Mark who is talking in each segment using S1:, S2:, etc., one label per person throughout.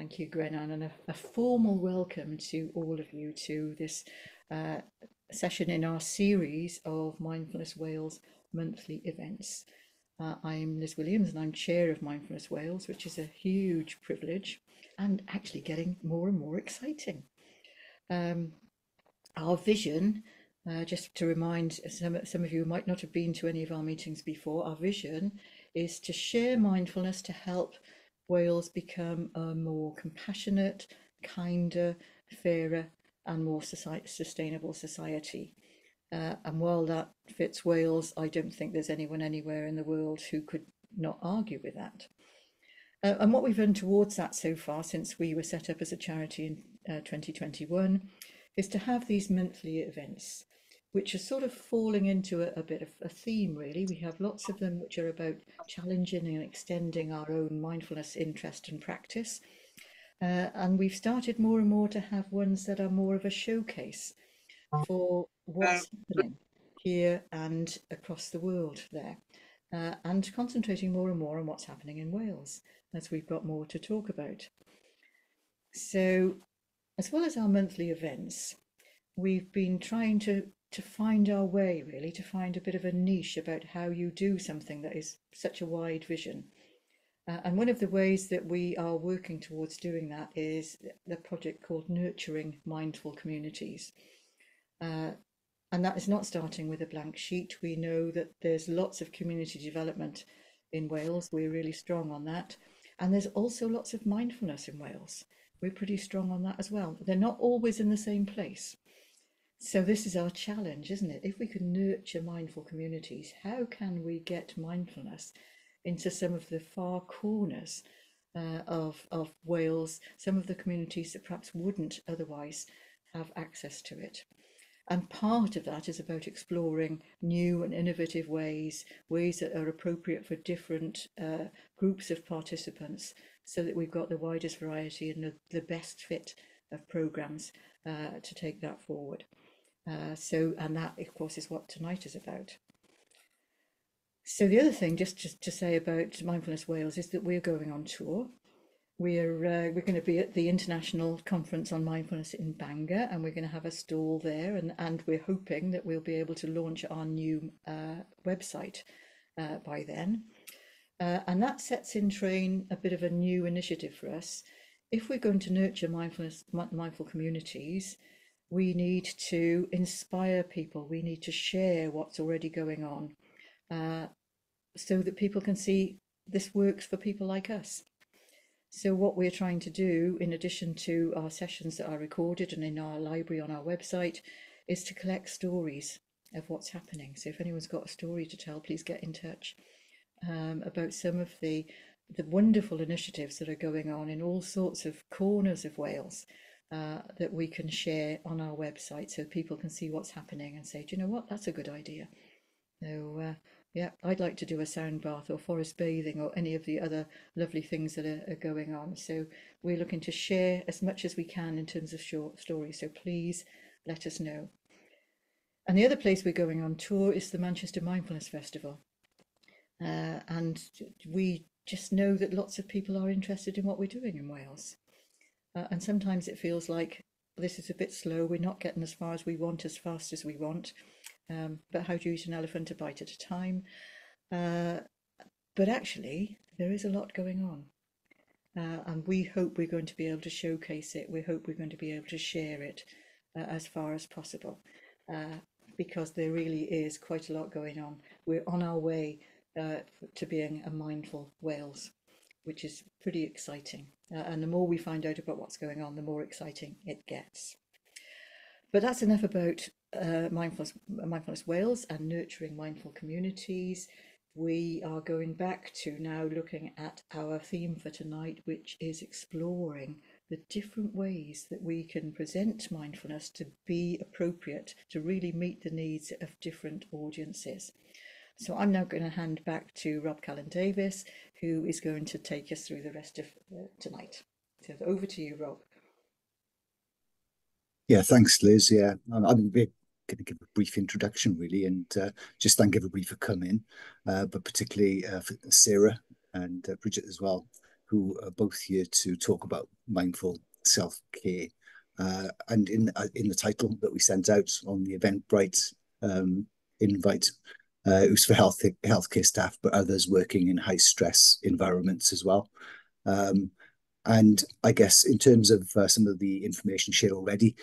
S1: Thank you, Gwennan, and a formal welcome to all of you to this session in our series of Mindfulness Wales monthly events. I'm Liz Williams and I'm chair of Mindfulness Wales, which is a huge privilege and actually getting more and more exciting. Our vision, just to remind some of you who might not have been to any of our meetings before, our vision is to share mindfulness to help Wales become a more compassionate, kinder, fairer and more sustainable society. And while that fits Wales, I don't think there's anyone anywhere in the world who could not argue with that. And what we've done towards that so far, since we were set up as a charity in 2021, is to have these monthly events, which are sort of falling into a bit of a theme, really. We have lots of them which are about challenging and extending our own mindfulness interest and practice. And we've started more and more to have ones that are more of a showcase for what's happening here and across the world there, and concentrating more and more on what's happening in Wales, as we've got more to talk about. So, as well as our monthly events, we've been trying to find our way, really, to find a bit of a niche about how you do something that is such a wide vision. And one of the ways that we are working towards doing that is the project called Nurturing Mindful Communities. And that is not starting with a blank sheet. We know that there's lots of community development in Wales. We're really strong on that. And there's also lots of mindfulness in Wales. We're pretty strong on that as well. They're not always in the same place. So this is our challenge, isn't it? If we can nurture mindful communities, how can we get mindfulness into some of the far corners of Wales, some of the communities that perhaps wouldn't otherwise have access to it? And part of that is about exploring new and innovative ways that are appropriate for different groups of participants, so that we've got the widest variety and the best fit of programmes to take that forward. And that, of course, is what tonight is about. So the other thing, just to say about Mindfulness Wales, is that we're going on tour. We're going to be at the International Conference on Mindfulness in Bangor, and we're going to have a stall there, and we're hoping that we'll be able to launch our new website by then. And that sets in train a bit of a new initiative for us. If we're going to nurture mindful communities, we need to inspire people. We need to share what's already going on, so that people can see this works for people like us. So what we're trying to do, in addition to our sessions that are recorded and in our library on our website, is to collect stories of what's happening. So if anyone's got a story to tell, please get in touch about some of the wonderful initiatives that are going on in all sorts of corners of Wales that we can share on our website, so people can see what's happening and say, do you know what, that's a good idea. So yeah, I'd like to do a sound bath or forest bathing or any of the other lovely things that are going on. So we're looking to share as much as we can in terms of short stories. So please let us know. And the other place we're going on tour is the Manchester Mindfulness Festival. And we just know that lots of people are interested in what we're doing in Wales. And sometimes it feels like this is a bit slow. We're not getting as far as we want, as fast as we want. But how do you eat an elephant a bite at a time? But actually, there is a lot going on. And we hope we're going to be able to showcase it. We hope we're going to be able to share it as far as possible, because there really is quite a lot going on. We're on our way to being a mindful Wales, which is pretty exciting. And the more we find out about what's going on, the more exciting it gets. But that's enough about Mindfulness Wales and nurturing mindful communities. We are going back to now looking at our theme for tonight, which is exploring the different ways that we can present mindfulness to be appropriate, to really meet the needs of different audiences. So I'm now going to hand back to Rob Callan-Davis, who is going to take us through the rest of tonight. So over to you, Rob.
S2: Yeah, thanks, Liz. Yeah, I'm going to give a brief introduction, really, and just thank everybody for coming, but particularly for Sarah and Bridgette as well, who are both here to talk about mindful self-care. And in the title that we sent out on the Eventbrite invite, it was for healthcare staff, but others working in high stress environments as well. And I guess in terms of some of the information shared already,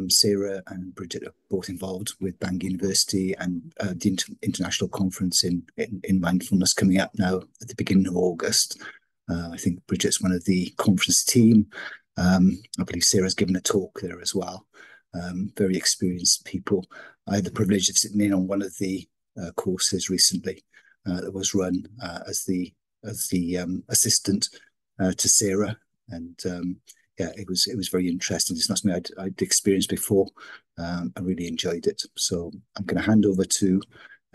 S2: Sarah and Bridgette are both involved with Bang University and the international conference in mindfulness coming up now at the beginning of August. I think Bridgette's one of the conference team. I believe Sarah's given a talk there as well. Very experienced people. I had the privilege of sitting in on one of the courses recently that was run as the assistant to Sarah, and yeah, it was very interesting. It's not something I'd experienced before. I really enjoyed it. So I'm going to hand over to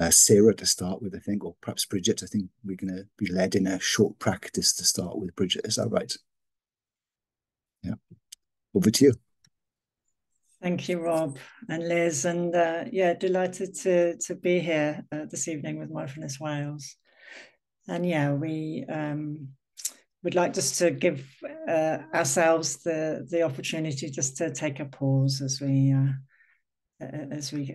S2: Sarah to start with, I think, or perhaps Bridgette. I think we're going to be led in a short practice to start with. Bridgette, is that right? Yeah, over to you.
S3: Thank you, Rob and Liz, and yeah, delighted to be here this evening with Mindfulness Wales. And yeah, we would like just to give ourselves the opportunity just to take a pause as we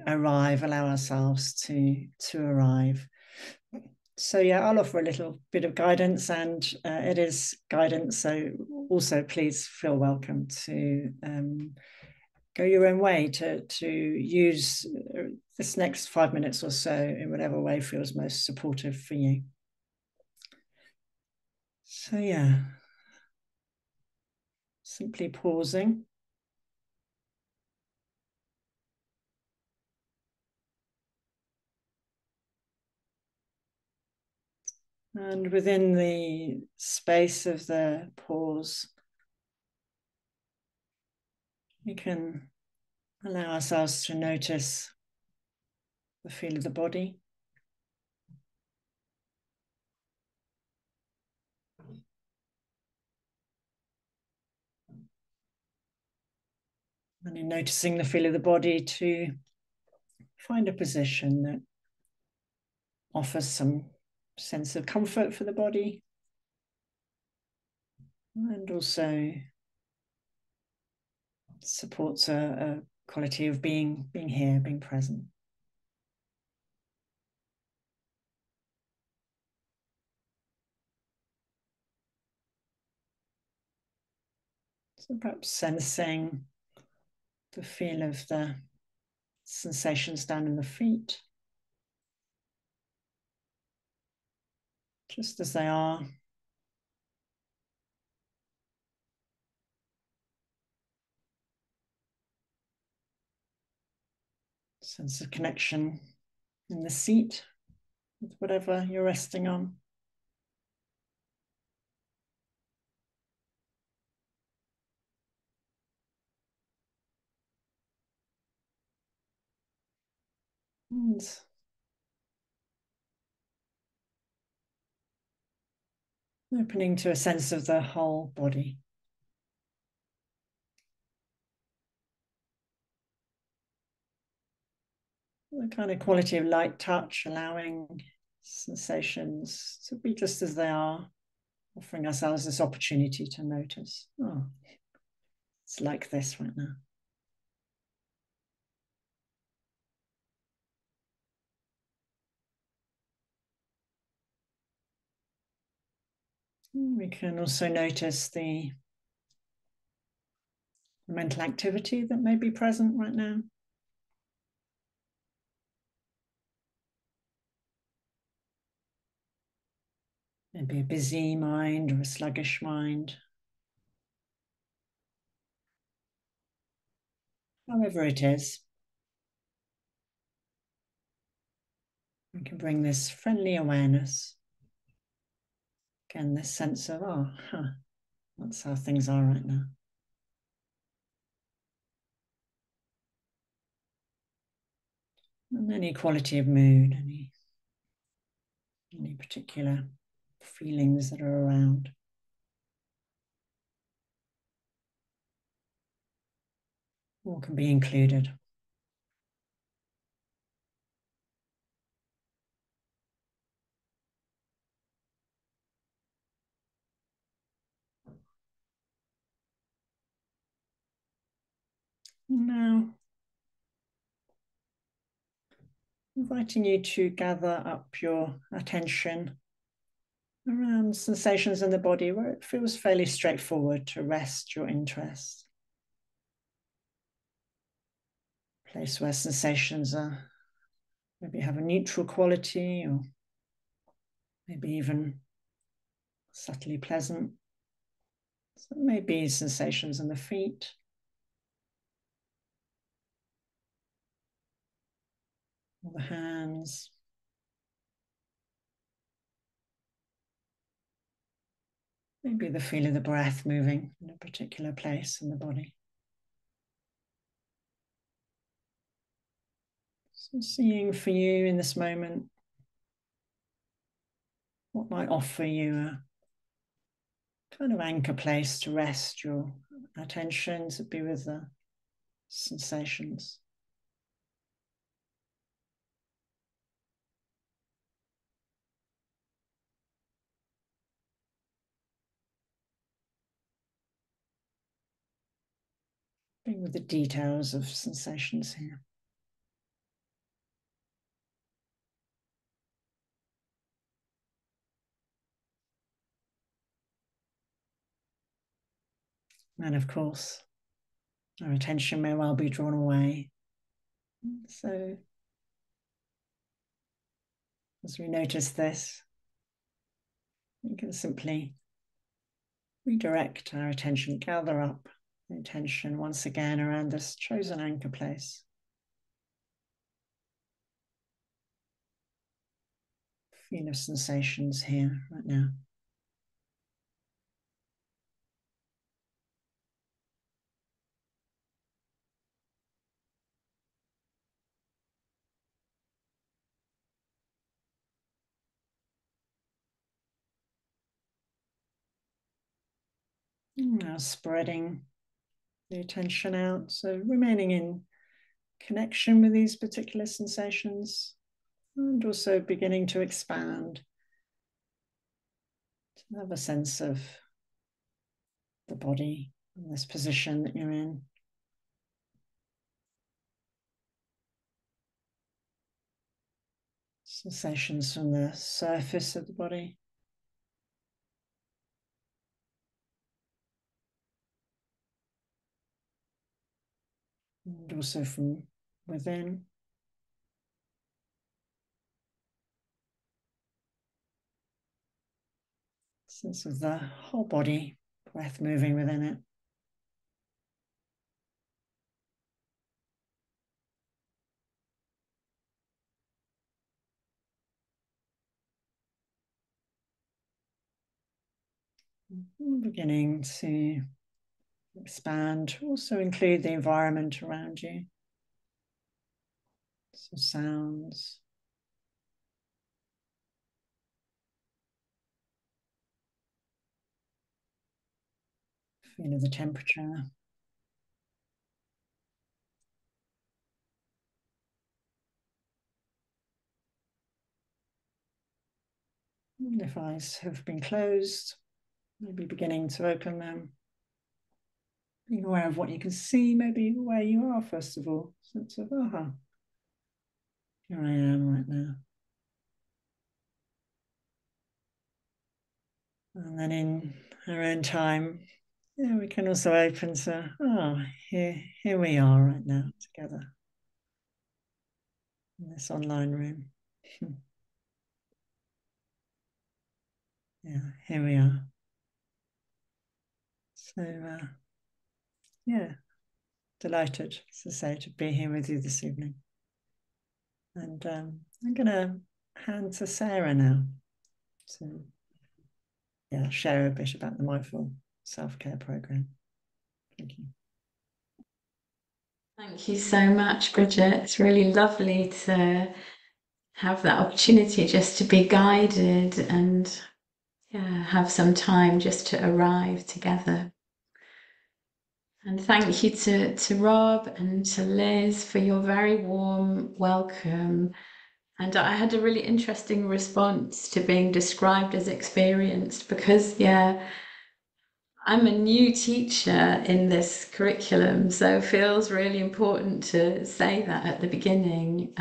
S3: arrive, allow ourselves to arrive. So yeah, I'll offer a little bit of guidance, and it is guidance, so also please feel welcome to go your own way to use this next 5 minutes or so in whatever way feels most supportive for you. So yeah, simply pausing. And within the space of the pause, we can allow ourselves to notice the feel of the body. And in noticing the feel of the body, to find a position that offers some sense of comfort for the body, and also supports a quality of being here, being present. So perhaps sensing the feel of the sensations down in the feet, just as they are. Sense of connection in the seat with whatever you're resting on. And opening to a sense of the whole body. The kind of quality of light touch, allowing sensations to be just as they are, offering ourselves this opportunity to notice. Oh, it's like this right now. We can also notice the mental activity that may be present right now. Maybe a busy mind or a sluggish mind. However it is, we can bring this friendly awareness. Again, this sense of, oh, that's how things are right now. And any quality of mood, any particular feelings that are around. All can be included. Now, inviting you to gather up your attention around sensations in the body where it feels fairly straightforward to rest your interest. Place where sensations are maybe have a neutral quality or maybe even subtly pleasant. So maybe sensations in the feet, or the hands, maybe the feel of the breath moving in a particular place in the body. So seeing for you in this moment what might offer you a kind of anchor place to rest your attention, to be with the sensations. Being with the details of sensations here. And of course, our attention may well be drawn away. So as we notice this, we can simply redirect our attention, gather up the attention once again around this chosen anchor place. Feel of sensations here right now. Now spreading the attention out, so remaining in connection with these particular sensations and also beginning to expand, to have a sense of the body in this position that you're in. Sensations from the surface of the body. And also from within. Sense of the whole body, breath moving within it. Beginning to expand, also include the environment around you. So sounds. Feel of the temperature. And if eyes have been closed, maybe beginning to open them. Being aware of what you can see, maybe where you are first of all. Sense of, here I am right now. And then in our own time, we can also open to, here we are right now together in this online room. Here we are. So, delighted, as I say, to be here with you this evening. And I'm going to hand to Sarah now to share a bit about the Mindful Self-Care Programme. Thank you.
S4: Thank you so much, Bridgette. It's really lovely to have that opportunity just to be guided and have some time just to arrive together. And thank you to Rob and to Liz for your very warm welcome. And I had a really interesting response to being described as experienced because, I'm a new teacher in this curriculum, so it feels really important to say that at the beginning.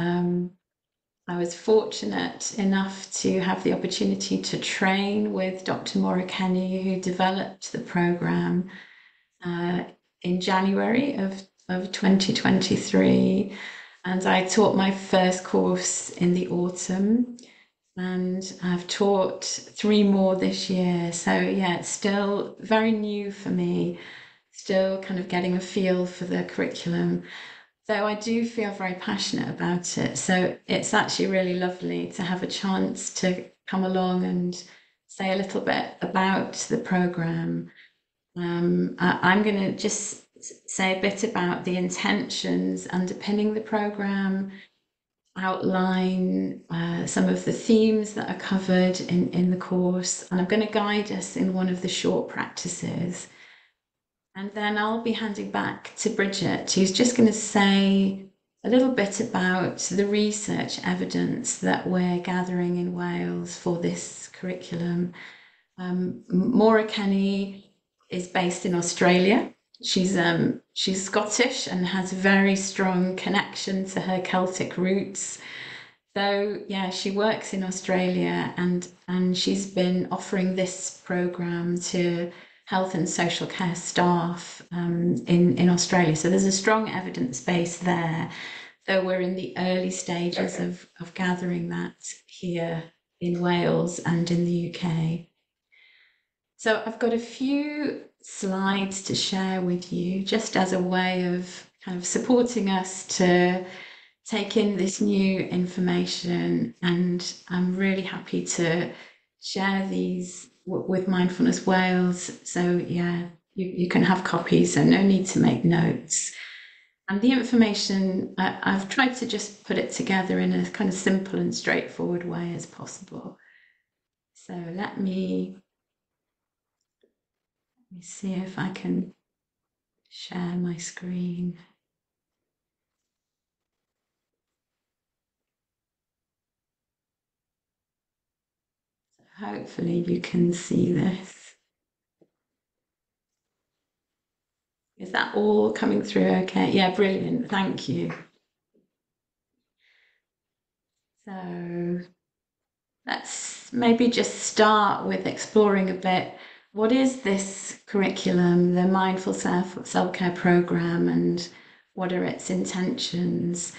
S4: I was fortunate enough to have the opportunity to train with Dr. Maura Kenny, who developed the program in January of 2023. And I taught my first course in the autumn, and I've taught 3 more this year. So yeah, it's still very new for me, still kind of getting a feel for the curriculum, though I do feel very passionate about it. So it's actually really lovely to have a chance to come along and say a little bit about the programme. I'm going to just say a bit about the intentions underpinning the programme, outline some of the themes that are covered in the course, and I'm going to guide us in one of the short practices. And then I'll be handing back to Bridgette, who's just going to say a little bit about the research evidence that we're gathering in Wales for this curriculum. Maura Kenny is based in Australia. She's Scottish and has a very strong connection to her Celtic roots. So yeah, she works in Australia, and she's been offering this program to health and social care staff in Australia. So there's a strong evidence base there, though we're in the early stages of gathering that here in Wales and in the UK. So I've got a few slides to share with you, just as a way of kind of supporting us to take in this new information. And I'm really happy to share these with Mindfulness Wales. So yeah, you can have copies, so no need to make notes. And the information, I've tried to just put it together in a kind of simple and straightforward way as possible. So let me see if I can share my screen. So hopefully you can see this. Is that all coming through okay? Yeah, brilliant, thank you. So let's maybe just start with exploring a bit, what is this curriculum, the Mindful Self-Care Programme, and what are its intentions?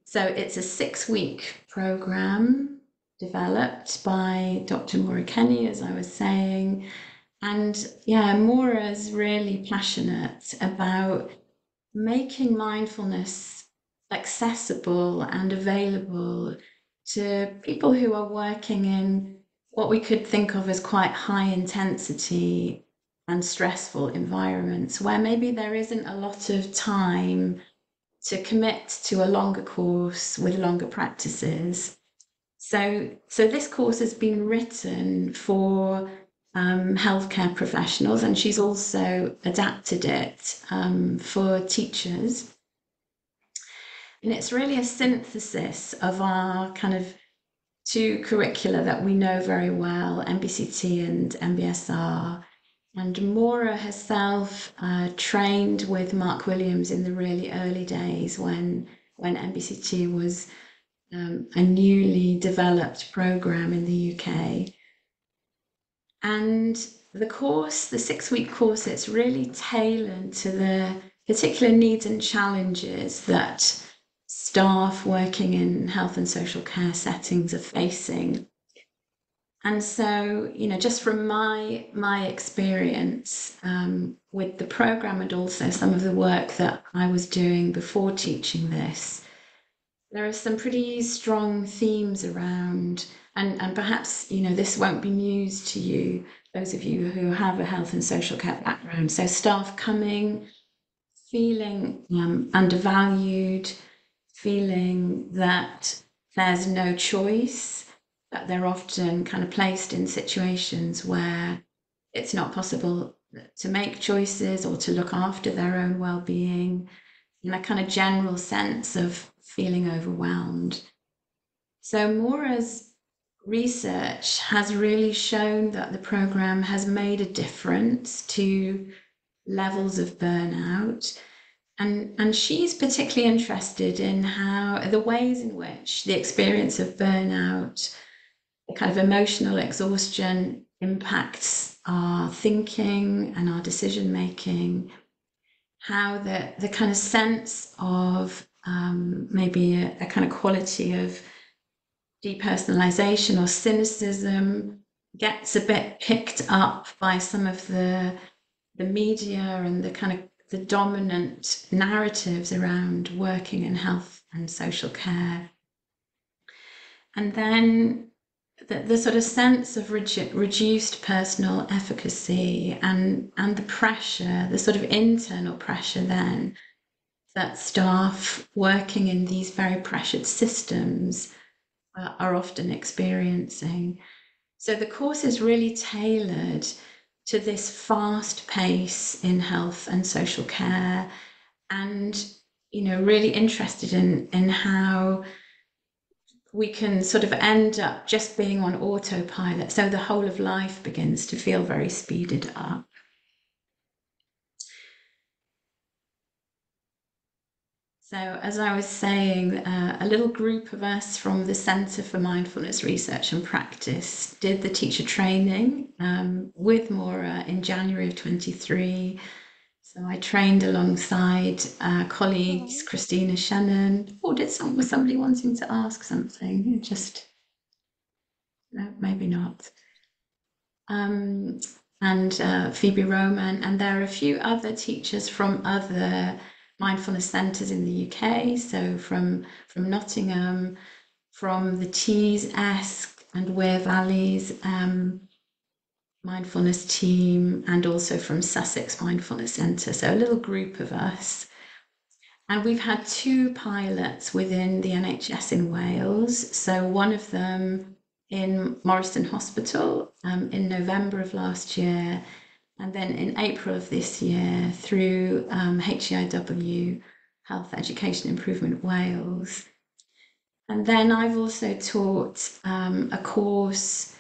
S4: So it's a 6-week programme developed by Dr. Maura Kenny, as I was saying. And yeah, Maura's really passionate about making mindfulness accessible and available to people who are working in what we could think of as quite high intensity and stressful environments, where maybe there isn't a lot of time to commit to a longer course with longer practices. So this course has been written for healthcare professionals, and she's also adapted it for teachers. And it's really a synthesis of our kind of 2 curricula that we know very well, MBCT and MBSR. And Maura herself trained with Mark Williams in the really early days when MBCT was a newly developed program in the UK. And the course, the 6-week course, it's really tailored to the particular needs and challenges that staff working in health and social care settings are facing. And so, you know, just from my experience with the program, and also some of the work that I was doing before teaching this, there are some pretty strong themes around, and perhaps, you know, this won't be news to you, those of you who have a health and social care background. So staff coming, feeling undervalued, feeling that there's no choice, that they're often kind of placed in situations where it's not possible to make choices or to look after their own well-being, in a kind of general sense of feeling overwhelmed. So Maura's research has really shown that the program has made a difference to levels of burnout. And she's particularly interested in how the ways in which the experience of burnout, the kind of emotional exhaustion, impacts our thinking and our decision making, how the kind of sense of maybe a kind of quality of depersonalization or cynicism gets a bit picked up by some of the media and the kind of the dominant narratives around working in health and social care. And then the sort of sense of reduced personal efficacy and the pressure, the sort of internal pressure then that staff working in these very pressured systems are often experiencing. So the course is really tailored to this fast pace in health and social care, and really interested in how we can sort of end up just being on autopilot, so the whole of life begins to feel very speeded up. So as I was saying, a little group of us from the Centre for Mindfulness Research and Practice did the teacher training with Maura in January of 23. So I trained alongside colleagues, Christina Shannon. Oh, was somebody wanting to ask something? No, maybe not. And Phoebe Roman, and there are a few other teachers from other mindfulness centres in the UK, so from Nottingham, from the Tees, Esk and Wear Valleys mindfulness team, and also from Sussex Mindfulness Centre, so a little group of us. And we've had 2 pilots within the NHS in Wales, so one of them in Morriston Hospital in November of last year, and then in April of this year through HEIW, Health Education Improvement Wales. And then I've also taught a course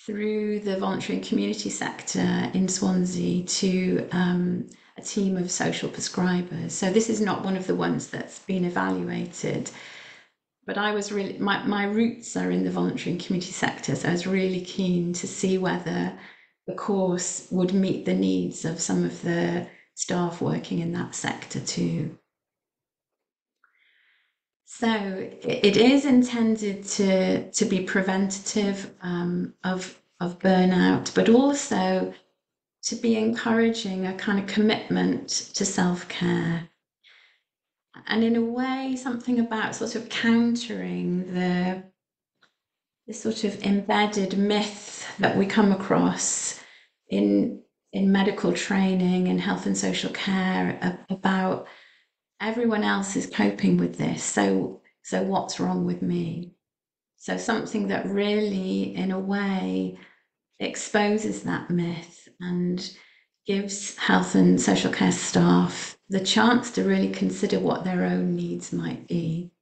S4: through the voluntary and community sector in Swansea to a team of social prescribers. So this is not one of the ones that's been evaluated, but I was really, my roots are in the voluntary and community sector, so I was really keen to see whether the course would meet the needs of some of the staff working in that sector too. So it is intended to be preventative of burnout, but also to be encouraging a kind of commitment to self-care. And in a way, something about sort of countering the sort of embedded myth that we come across in medical training and health and social care about everyone else is coping with this, so what's wrong with me? So something that really, in a way, exposes that myth and gives health and social care staff the chance to really consider what their own needs might be.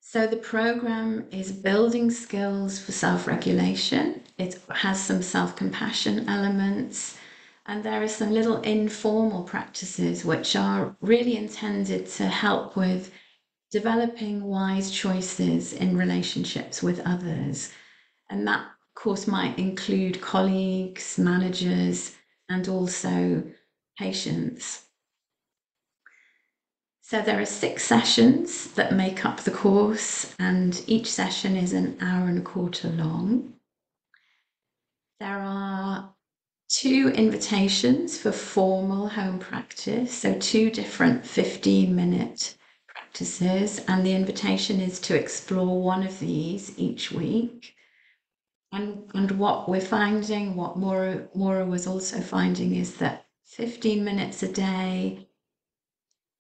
S4: So the program is building skills for self-regulation. It has some self-compassion elements, and there are some little informal practices which are really intended to help with developing wise choices in relationships with others. And that, of course, might include colleagues, managers, and also patients. So there are 6 sessions that make up the course, and each session is an hour and a quarter long. There are 2 invitations for formal home practice, so 2 different 15-minute practices, and the invitation is to explore one of these each week. And what we're finding, what Maura was also finding, is that 15 minutes a day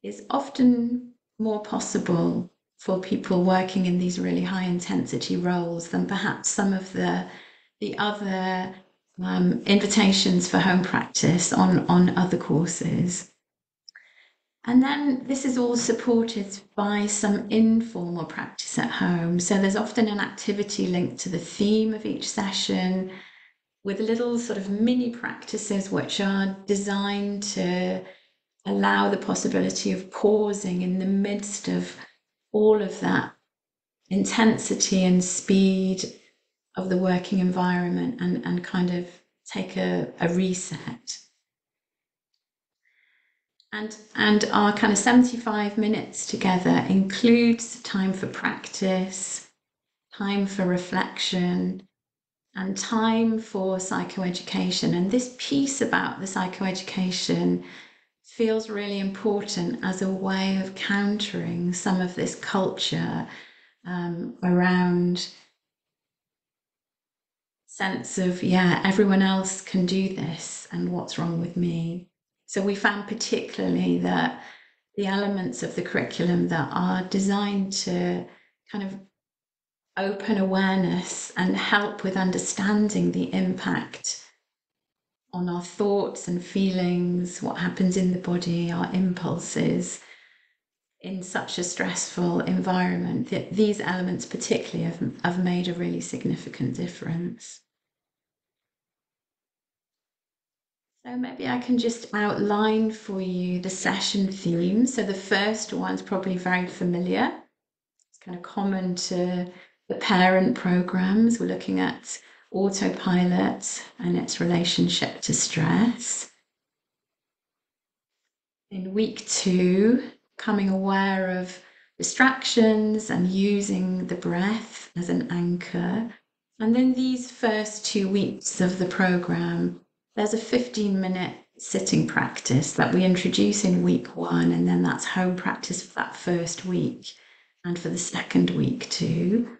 S4: is often more possible for people working in these really high intensity roles than perhaps some of the other invitations for home practice on other courses. And then this is all supported by some informal practice at home. So there's often an activity linked to the theme of each session, with little sort of mini practices which are designed to allow the possibility of pausing in the midst of all of that intensity and speed of the working environment, and kind of take a reset. And our kind of 75 minutes together includes time for practice, time for reflection, and time for psychoeducation. And this piece about the psychoeducation feels really important as a way of countering some of this culture around sense of, everyone else can do this and what's wrong with me. So we found particularly that the elements of the curriculum that are designed to kind of open awareness and help with understanding the impact on our thoughts and feelings, what happens in the body, our impulses in such a stressful environment, that these elements particularly have made a really significant difference. So maybe I can just outline for you the session theme. So the first one's probably very familiar. It's kind of common to the parent programs. We're looking at autopilot and its relationship to stress. In week 2, becoming aware of distractions and using the breath as an anchor. And then these first 2 weeks of the program, there's a 15-minute sitting practice that we introduce in week 1, and then that's home practice for that first week and for the second week too.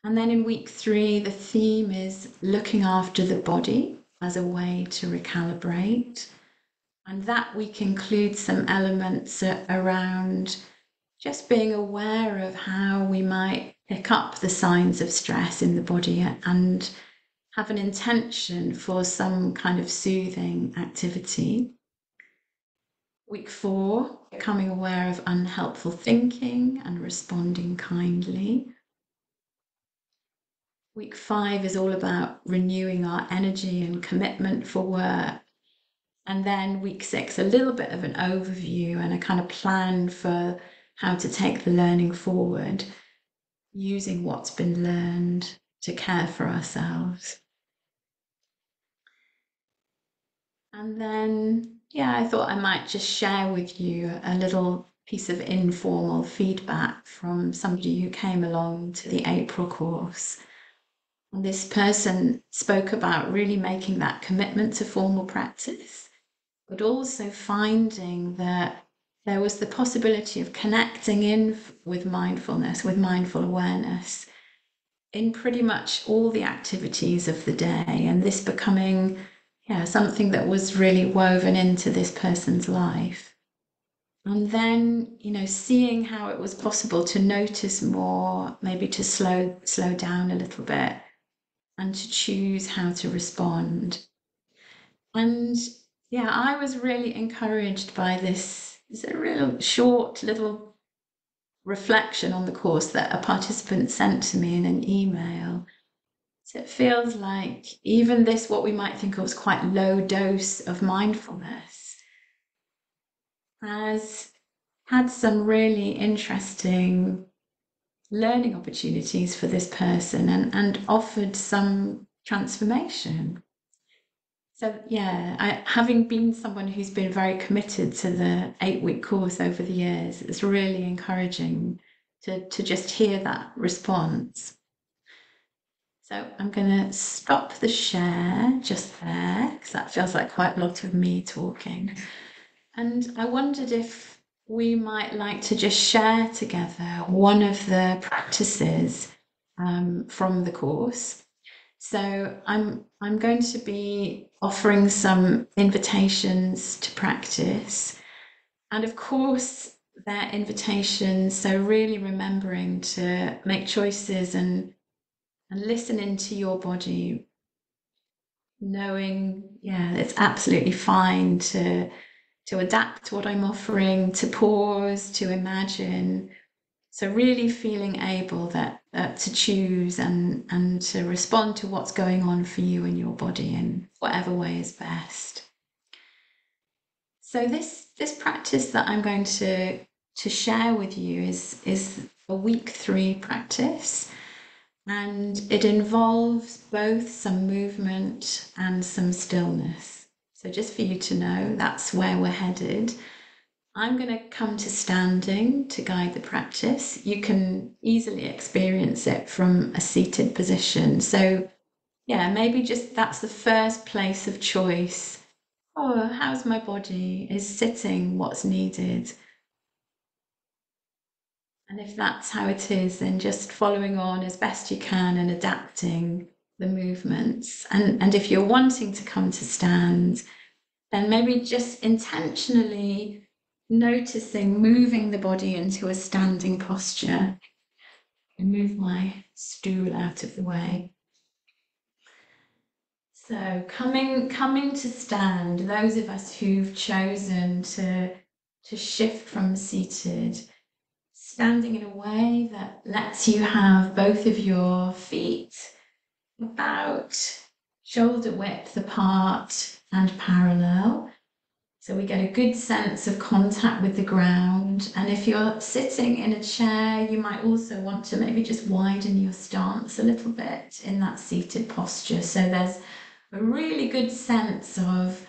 S4: And then in week 3, the theme is looking after the body as a way to recalibrate. And that week includes some elements around just being aware of how we might pick up the signs of stress in the body and have an intention for some kind of soothing activity. Week 4, becoming aware of unhelpful thinking and responding kindly. Week 5 is all about renewing our energy and commitment for work. And then week 6, a little bit of an overview and a kind of plan for how to take the learning forward, using what's been learned to care for ourselves. And then, I thought I might just share with you a little piece of informal feedback from somebody who came along to the April course. And this person spoke about really making that commitment to formal practice, but also finding that there was the possibility of connecting in with mindfulness, with mindful awareness, in pretty much all the activities of the day, and this becoming something that was really woven into this person's life. And then, seeing how it was possible to notice more, maybe to slow down a little bit, and to choose how to respond. And I was really encouraged by this. It's a real short little reflection on the course that a participant sent to me in an email. So it feels like even this, what we might think of as quite low dose of mindfulness, has had some really interesting learning opportunities for this person and offered some transformation. So having been someone who's been very committed to the 8-week course over the years, it's really encouraging to just hear that response. So I'm going to stop the share just there, because that feels like quite a lot of me talking. And I wondered if we might like to just share together one of the practices from the course. So I'm going to be offering some invitations to practice. And of course, they're invitations, so really remembering to make choices and listen into your body, knowing, it's absolutely fine to to adapt what I'm offering, to pause, to imagine. So really feeling able that to choose and to respond to what's going on for you in your body in whatever way is best. So this practice that I'm going to share with you is a week 3 practice, and it involves both some movement and some stillness. So just for you to know, that's where we're headed. I'm going to come to standing to guide the practice. You can easily experience it from a seated position. So yeah, maybe just that's the first place of choice. Oh, how's my body? Is sitting what's needed? And if that's how it is, then just following on as best you can and adapting the movements. And if you're wanting to come to stand, then maybe just intentionally noticing moving the body into a standing posture. And move my stool out of the way. So coming to stand, those of us who've chosen to shift from seated, standing in a way that lets you have both of your feet about shoulder width apart and parallel. So we get a good sense of contact with the ground. And if you're sitting in a chair, you might also want to maybe just widen your stance a little bit in that seated posture. So there's a really good sense of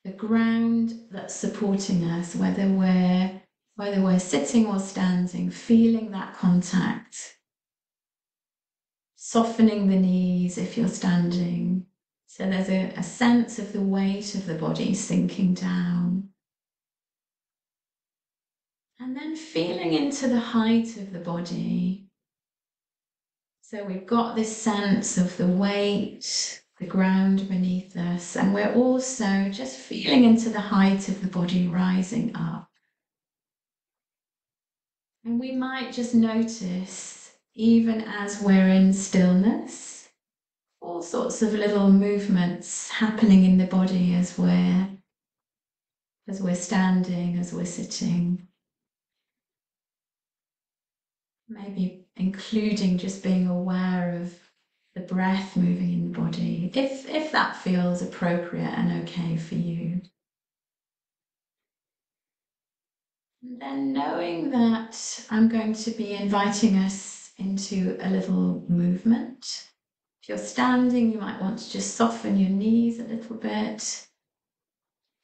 S4: the ground that's supporting us, whether we're sitting or standing, feeling that contact, softening the knees if you're standing. So there's a sense of the weight of the body sinking down. And then feeling into the height of the body. So we've got this sense of the weight, the ground beneath us, and we're also just feeling into the height of the body rising up. And we might just notice, even as we're in stillness, all sorts of little movements happening in the body as we're standing, as we're sitting. Maybe including just being aware of the breath moving in the body, if that feels appropriate and okay for you. And then knowing that I'm going to be inviting us into a little movement. If you're standing, you might want to just soften your knees a little bit.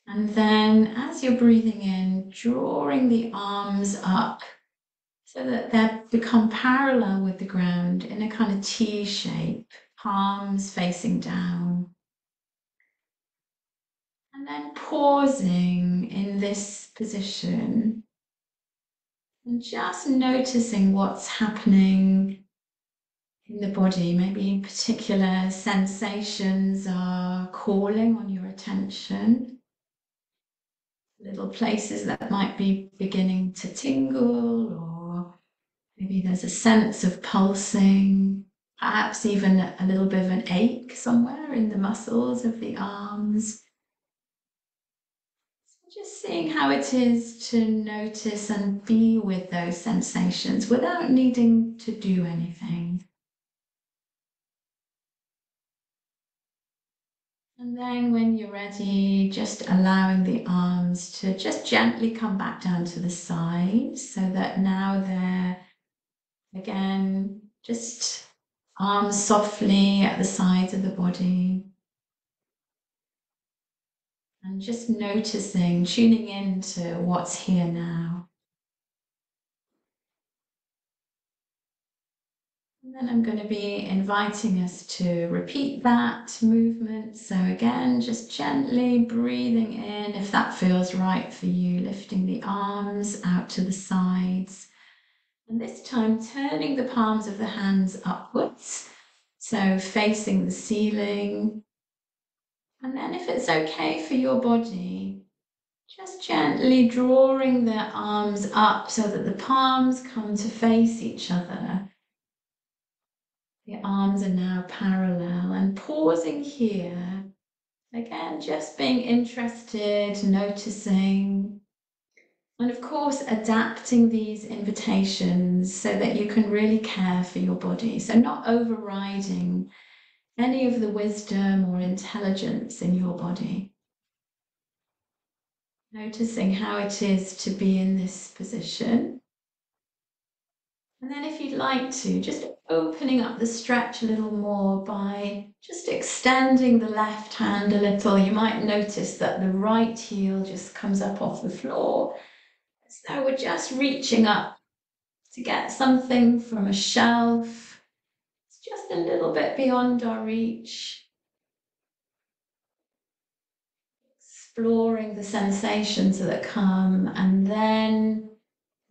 S4: And then as you're breathing in, drawing the arms up so that they become parallel with the ground in a kind of T shape, palms facing down. And then pausing in this position and just noticing what's happening in the body. Maybe particular sensations are calling on your attention. Little places that might be beginning to tingle, or maybe there's a sense of pulsing, perhaps even a little bit of an ache somewhere in the muscles of the arms. So just seeing how it is to notice and be with those sensations without needing to do anything. And then when you're ready, just allowing the arms to just gently come back down to the side, so that now they're, again, just arms softly at the sides of the body. And just noticing, tuning into what's here now. And then I'm going to be inviting us to repeat that movement. So again, just gently breathing in if that feels right for you, lifting the arms out to the sides. And this time turning the palms of the hands upwards, so facing the ceiling. And then if it's okay for your body, just gently drawing the arms up so that the palms come to face each other. The arms are now parallel, and pausing here Again, just being interested, noticing, and of course, adapting these invitations so that you can really care for your body. So not overriding any of the wisdom or intelligence in your body. Noticing how it is to be in this position. And then if you'd like to, just opening up the stretch a little more by just extending the left hand a little. You might notice that the right heel just comes up off the floor. So we're just reaching up to get something from a shelf. It's just a little bit beyond our reach. Exploring the sensations that come, and then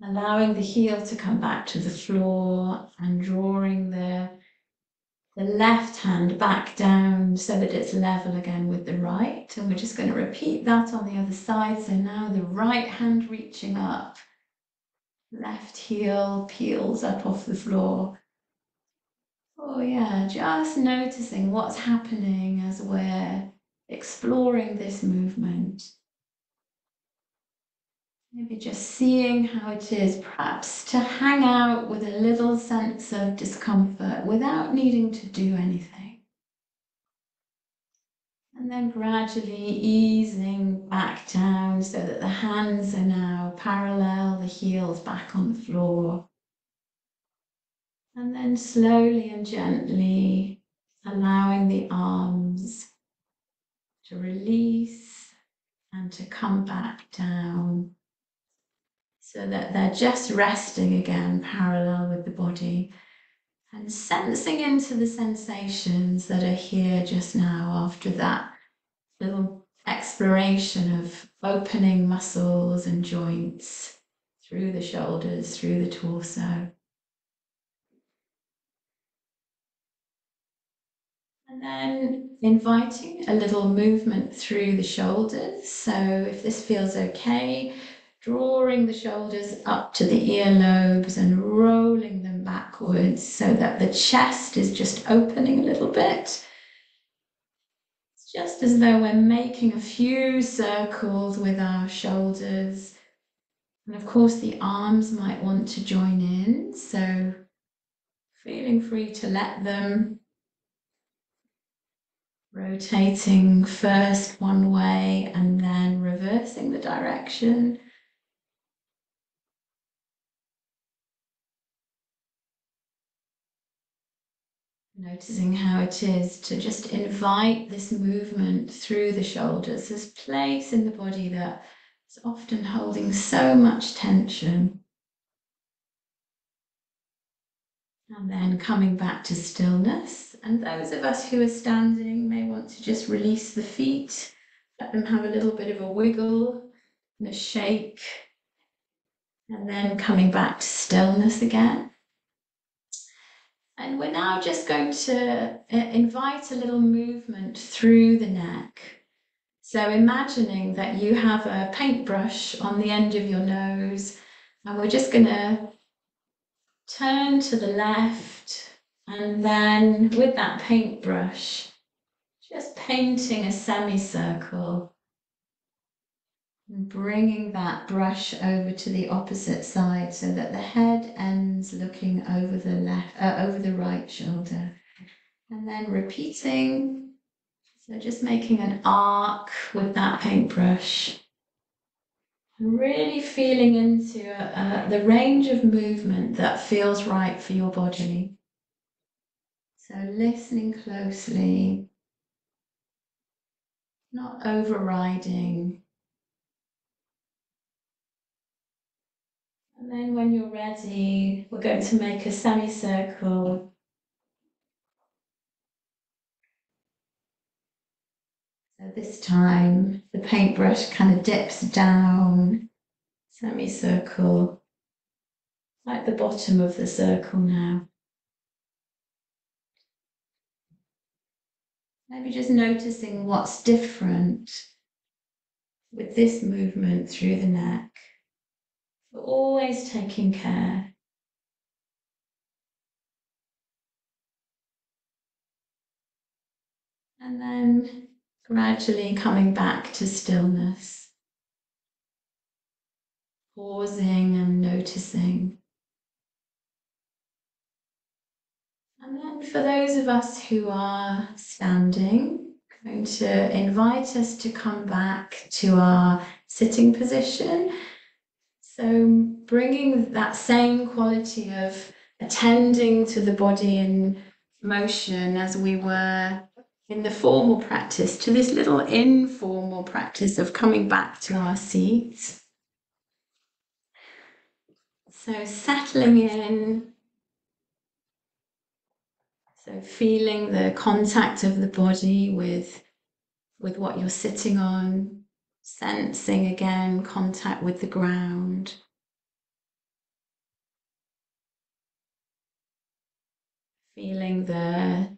S4: allowing the heel to come back to the floor and drawing the left hand back down so that it's level again with the right. And we're just going to repeat that on the other side. So now the right hand reaching up, left heel peels up off the floor. Oh yeah, just noticing what's happening as we're exploring this movement. Maybe just seeing how it is perhaps to hang out with a little sense of discomfort without needing to do anything. And then gradually easing back down so that the hands are now parallel, the heels back on the floor. And then slowly and gently allowing the arms to release and to come back down so that they're just resting again parallel with the body and sensing into the sensations that are here just now after that little exploration of opening muscles and joints through the shoulders, through the torso. And then inviting a little movement through the shoulders. So if this feels okay, drawing the shoulders up to the earlobes and rolling them backwards so that the chest is just opening a little bit. It's just as though we're making a few circles with our shoulders. And of course, the arms might want to join in. So feeling free to let them. Rotating first one way and then reversing the direction. Noticing how it is to just invite this movement through the shoulders, this place in the body that is often holding so much tension. And then coming back to stillness. And those of us who are standing may want to just release the feet, let them have a little bit of a wiggle and a shake. And then coming back to stillness again. And we're now just going to invite a little movement through the neck. So imagining that you have a paintbrush on the end of your nose, and we're just going to turn to the left, and then with that paintbrush, just painting a semicircle. And bringing that brush over to the opposite side so that the head ends looking over over the right shoulder. And then repeating, so just making an arc with that paintbrush. And really feeling into the range of movement that feels right for your body. So listening closely, not overriding. And then when you're ready, we're going to make a semicircle. So this time, the paintbrush kind of dips down, semicircle, like the bottom of the circle now. Maybe just noticing what's different with this movement through the neck. But always taking care. And then Gradually coming back to stillness, pausing and noticing. And then for those of us who are standing, I'm going to invite us to come back to our sitting position. So bringing that same quality of attending to the body in motion as we were in the formal practice to this little informal practice of coming back to our seats. So settling in, so feeling the contact of the body with what you're sitting on, sensing again contact with the ground. Feeling the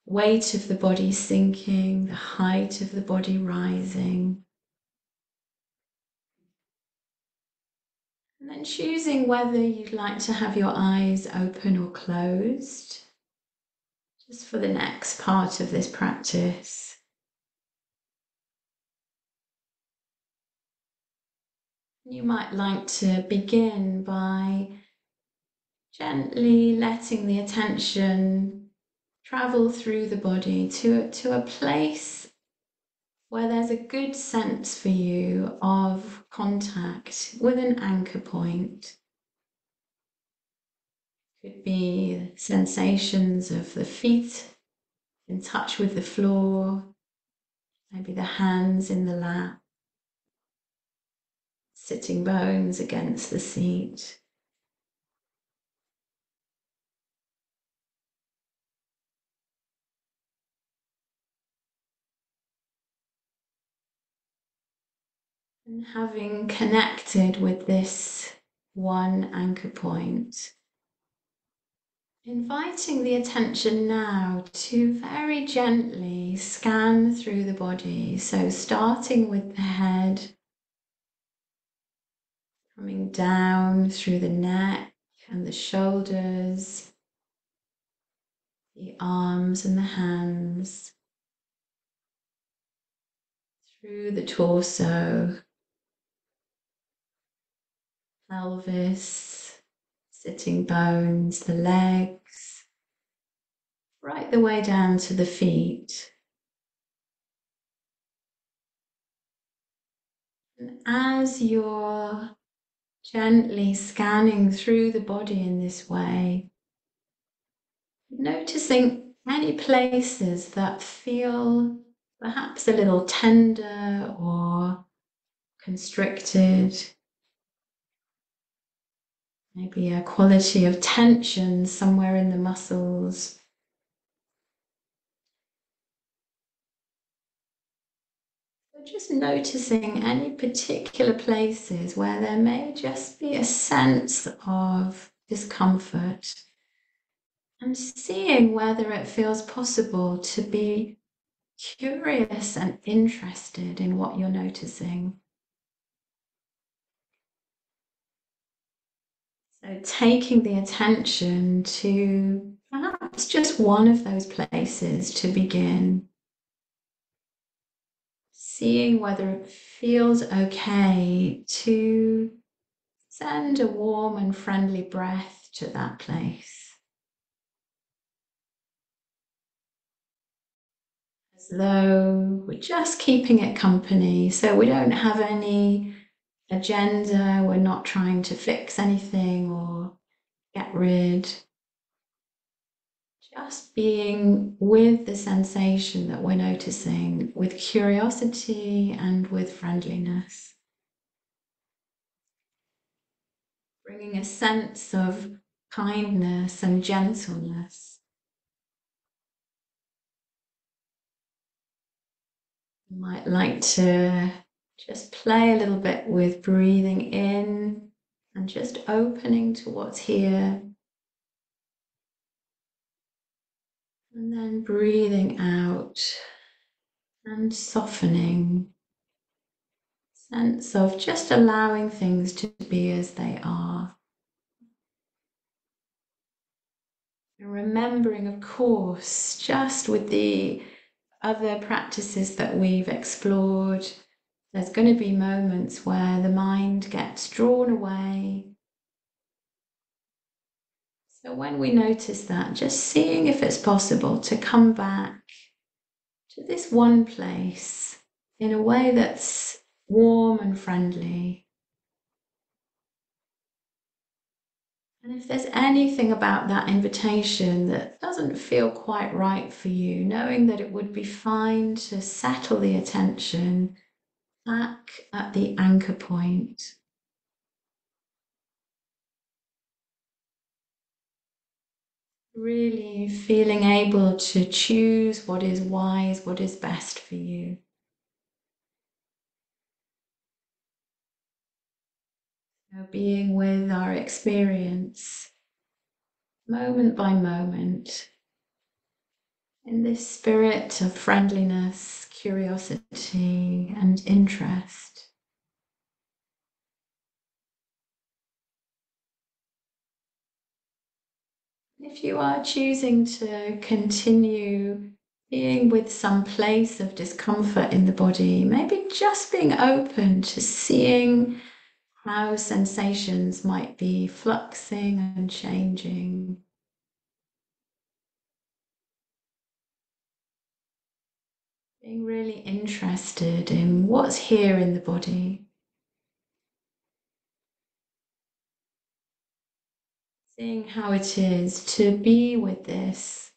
S4: weight of the body sinking, the height of the body rising. And then choosing whether you'd like to have your eyes open or closed, just for the next part of this practice. You might like to begin by gently letting the attention travel through the body to a place where there's a good sense for you of contact with an anchor point. Could be sensations of the feet in touch with the floor, maybe the hands in the lap, sitting bones against the seat. And having connected with this one anchor point, inviting the attention now to very gently scan through the body. So starting with the head, coming down through the neck and the shoulders, the arms and the hands, through the torso, pelvis, sitting bones, the legs, right the way down to the feet. And as you're gently scanning through the body in this way, noticing any places that feel perhaps a little tender or constricted, maybe a quality of tension somewhere in the muscles. So just noticing any particular places where there may just be a sense of discomfort, and seeing whether it feels possible to be curious and interested in what you're noticing. So taking the attention to perhaps just one of those places to begin. Seeing whether it feels okay to send a warm and friendly breath to that place. As though we're just keeping it company, so we don't have any agenda, we're not trying to fix anything or get rid. Just being with the sensation that we're noticing, with curiosity and with friendliness. Bringing a sense of kindness and gentleness. You might like to just play a little bit with breathing in and just opening to what's here. And then breathing out and softening. Sense of just allowing things to be as they are. And remembering, of course, just with the other practices that we've explored, there's going to be moments where the mind gets drawn away. So when we notice that, just seeing if it's possible to come back to this one place in a way that's warm and friendly. And if there's anything about that invitation that doesn't feel quite right for you, knowing that it would be fine to settle the attention back at the anchor point. Really feeling able to choose what is wise, what is best for you. So being with our experience, moment by moment, in this spirit of friendliness, curiosity, and interest. If you are choosing to continue being with some place of discomfort in the body, maybe just being open to seeing how sensations might be fluxing and changing. Being really interested in what's here in the body. Seeing how it is to be with this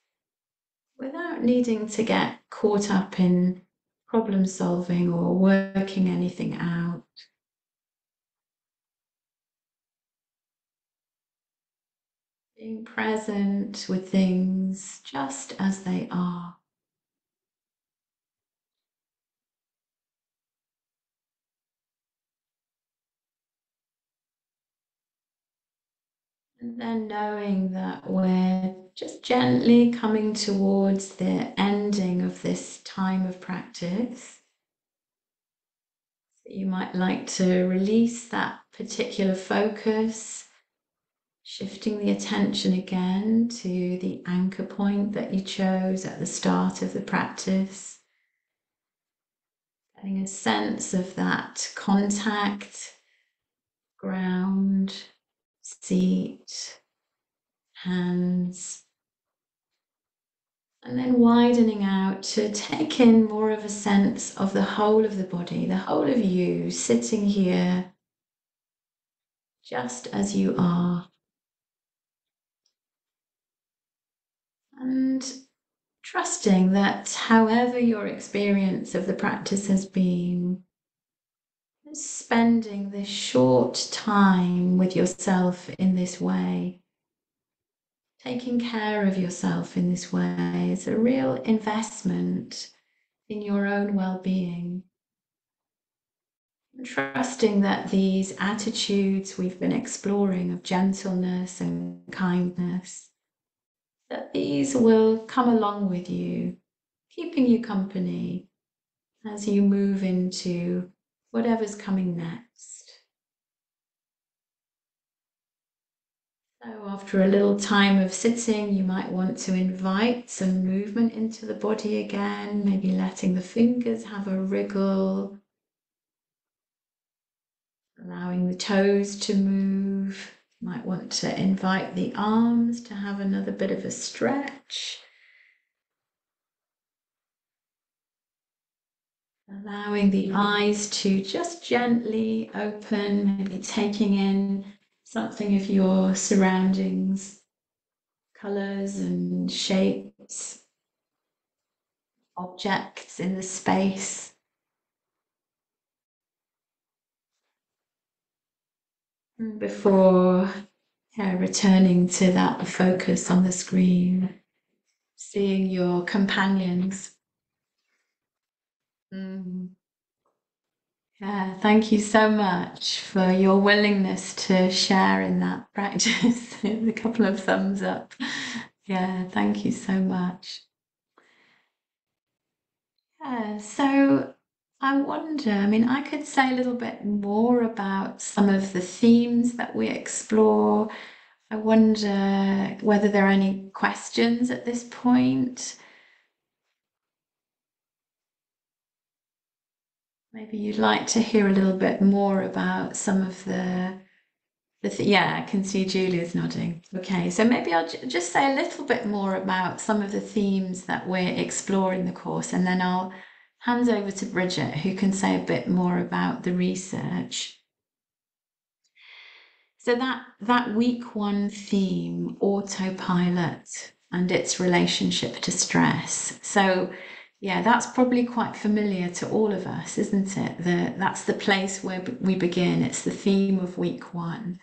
S4: without needing to get caught up in problem solving or working anything out. Being present with things just as they are. And then knowing that we're just gently coming towards the ending of this time of practice. So you might like to release that particular focus, shifting the attention again to the anchor point that you chose at the start of the practice. Getting a sense of that contact, ground, seat, hands, and then widening out to take in more of a sense of the whole of the body, the whole of you sitting here just as you are. And trusting that however your experience of the practice has been, spending this short time with yourself in this way, taking care of yourself in this way, is a real investment in your own well-being. And trusting that these attitudes we've been exploring of gentleness and kindness, that these will come along with you, keeping you company as you move into whatever's coming next. So after a little time of sitting, you might want to invite some movement into the body again, maybe letting the fingers have a wriggle, allowing the toes to move. You might want to invite the arms to have another bit of a stretch. Allowing the eyes to just gently open, maybe taking in something of your surroundings, colours and shapes, objects in the space. Before returning to that focus on the screen, seeing your companions. Yeah, thank you so much for your willingness to share in that practice. A couple of thumbs up. Yeah, thank you so much. Yeah, so I wonder, I could say a little bit more about some of the themes that we explore. I wonder whether there are any questions at this point. maybe you'd like to hear a little bit more about some of yeah, I can see Julia's nodding. Okay, so maybe I'll just say a little bit more about some of the themes that we're exploring in the course, and then I'll hand over to Bridgette, who can say a bit more about the research. So that week 1 theme, autopilot, and its relationship to stress. So yeah, that's probably quite familiar to all of us, isn't it? That's the place where we begin. It's the theme of week 1.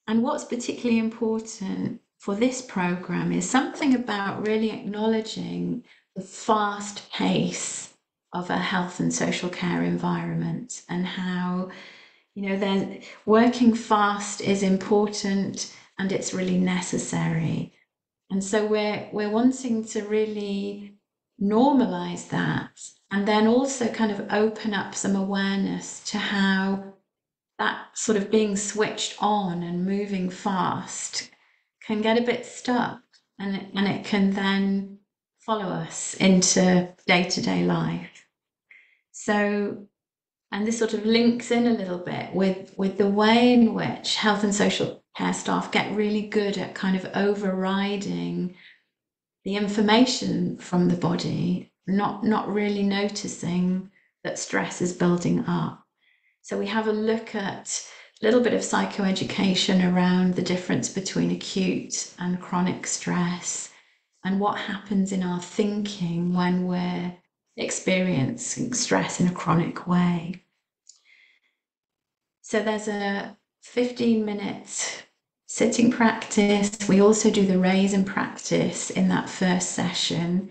S4: And what's particularly important for this program is something about really acknowledging the fast pace of a health and social care environment, and how, then working fast is important and it's really necessary. And so we're wanting to really normalize that, and then also kind of open up some awareness to how that sort of being switched on and moving fast can get a bit stuck, and it can then follow us into day-to-day life. So, and this sort of links in a little bit with the way in which health and social care staff get really good at kind of overriding the information from the body, not really noticing that stress is building up. So we have a look at a little bit of psychoeducation around the difference between acute and chronic stress, and what happens in our thinking when we're experiencing stress in a chronic way. So there's a 15-minute sitting practice. We also do the raise and practice in that first session,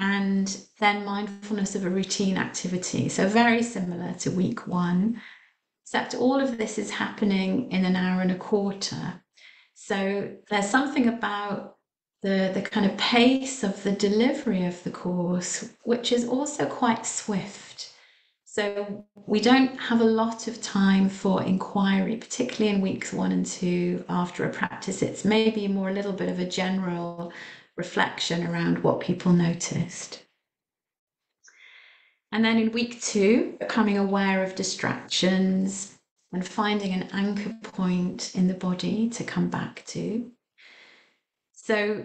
S4: and then mindfulness of a routine activity. So very similar to week 1, except all of this is happening in an hour and a quarter. So there's something about the kind of pace of the delivery of the course, which is also quite swift. So we don't have a lot of time for inquiry, particularly in weeks 1 and 2 after a practice. It's maybe more a little bit of a general reflection around what people noticed. And then in week 2, becoming aware of distractions and finding an anchor point in the body to come back to. So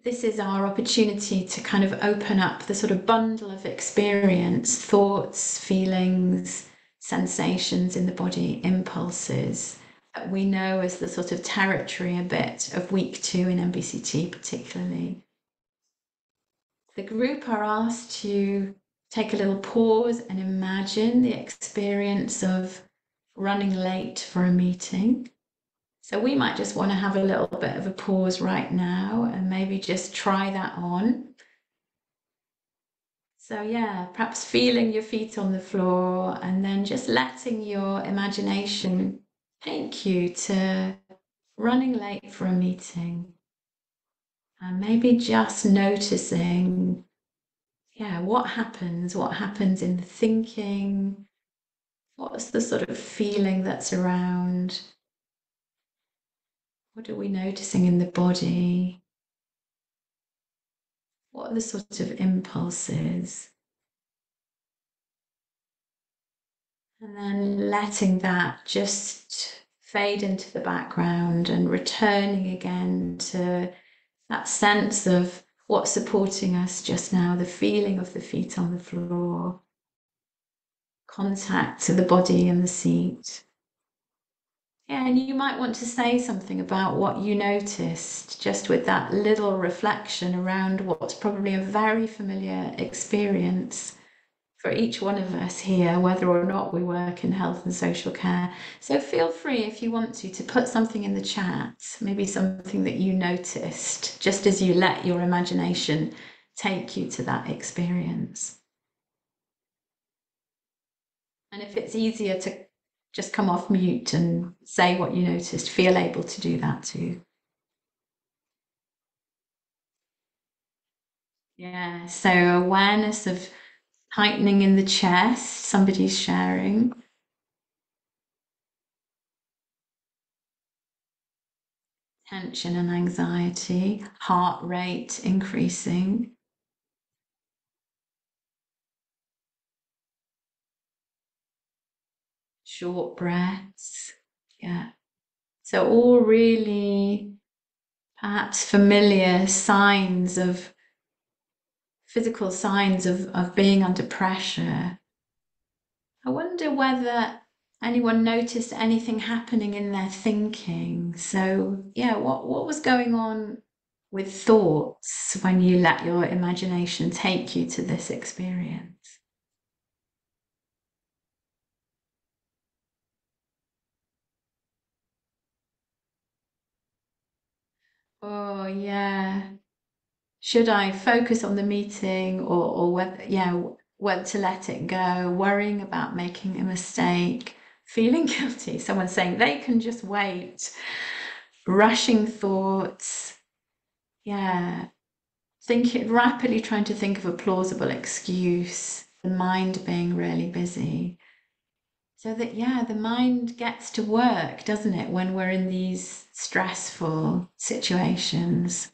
S4: this is our opportunity to kind of open up the sort of bundle of experience, thoughts, feelings, sensations in the body, impulses, that we know as the sort of territory a bit of week 2 in MBCT particularly. The group are asked to take a little pause and imagine the experience of running late for a meeting. So we might just want to have a little bit of a pause right now and maybe just try that on. So yeah, perhaps feeling your feet on the floor, and then just letting your imagination take you to running late for a meeting. And maybe just noticing, what happens in the thinking, what's the sort of feeling that's around, what are we noticing in the body, what are the sort of impulses, and then letting that just fade into the background and returning again to that sense of what's supporting us just now, the feeling of the feet on the floor, contact to the body and the seat. Yeah, and you might want to say something about what you noticed, just with that little reflection around what's probably a very familiar experience for each one of us here, whether or not we work in health and social care. So feel free, if you want to put something in the chat, maybe something that you noticed, just as you let your imagination take you to that experience. And if it's easier to just come off mute and say what you noticed, feel able to do that too. Yeah, so awareness of tightening in the chest, somebody's sharing. Tension and anxiety, heart rate increasing. short breaths. Yeah. So all really perhaps familiar signs of physical signs of being under pressure. I wonder whether anyone noticed anything happening in their thinking. So yeah, what was going on with thoughts when you let your imagination take you to this experience? Oh yeah. Should I focus on the meeting or whether to let it go, worrying about making a mistake, feeling guilty, someone saying they can just wait, rushing thoughts, yeah, thinking rapidly, trying to think of a plausible excuse, the mind being really busy. So that, yeah, the mind gets to work, doesn't it, when we're in these stressful situations.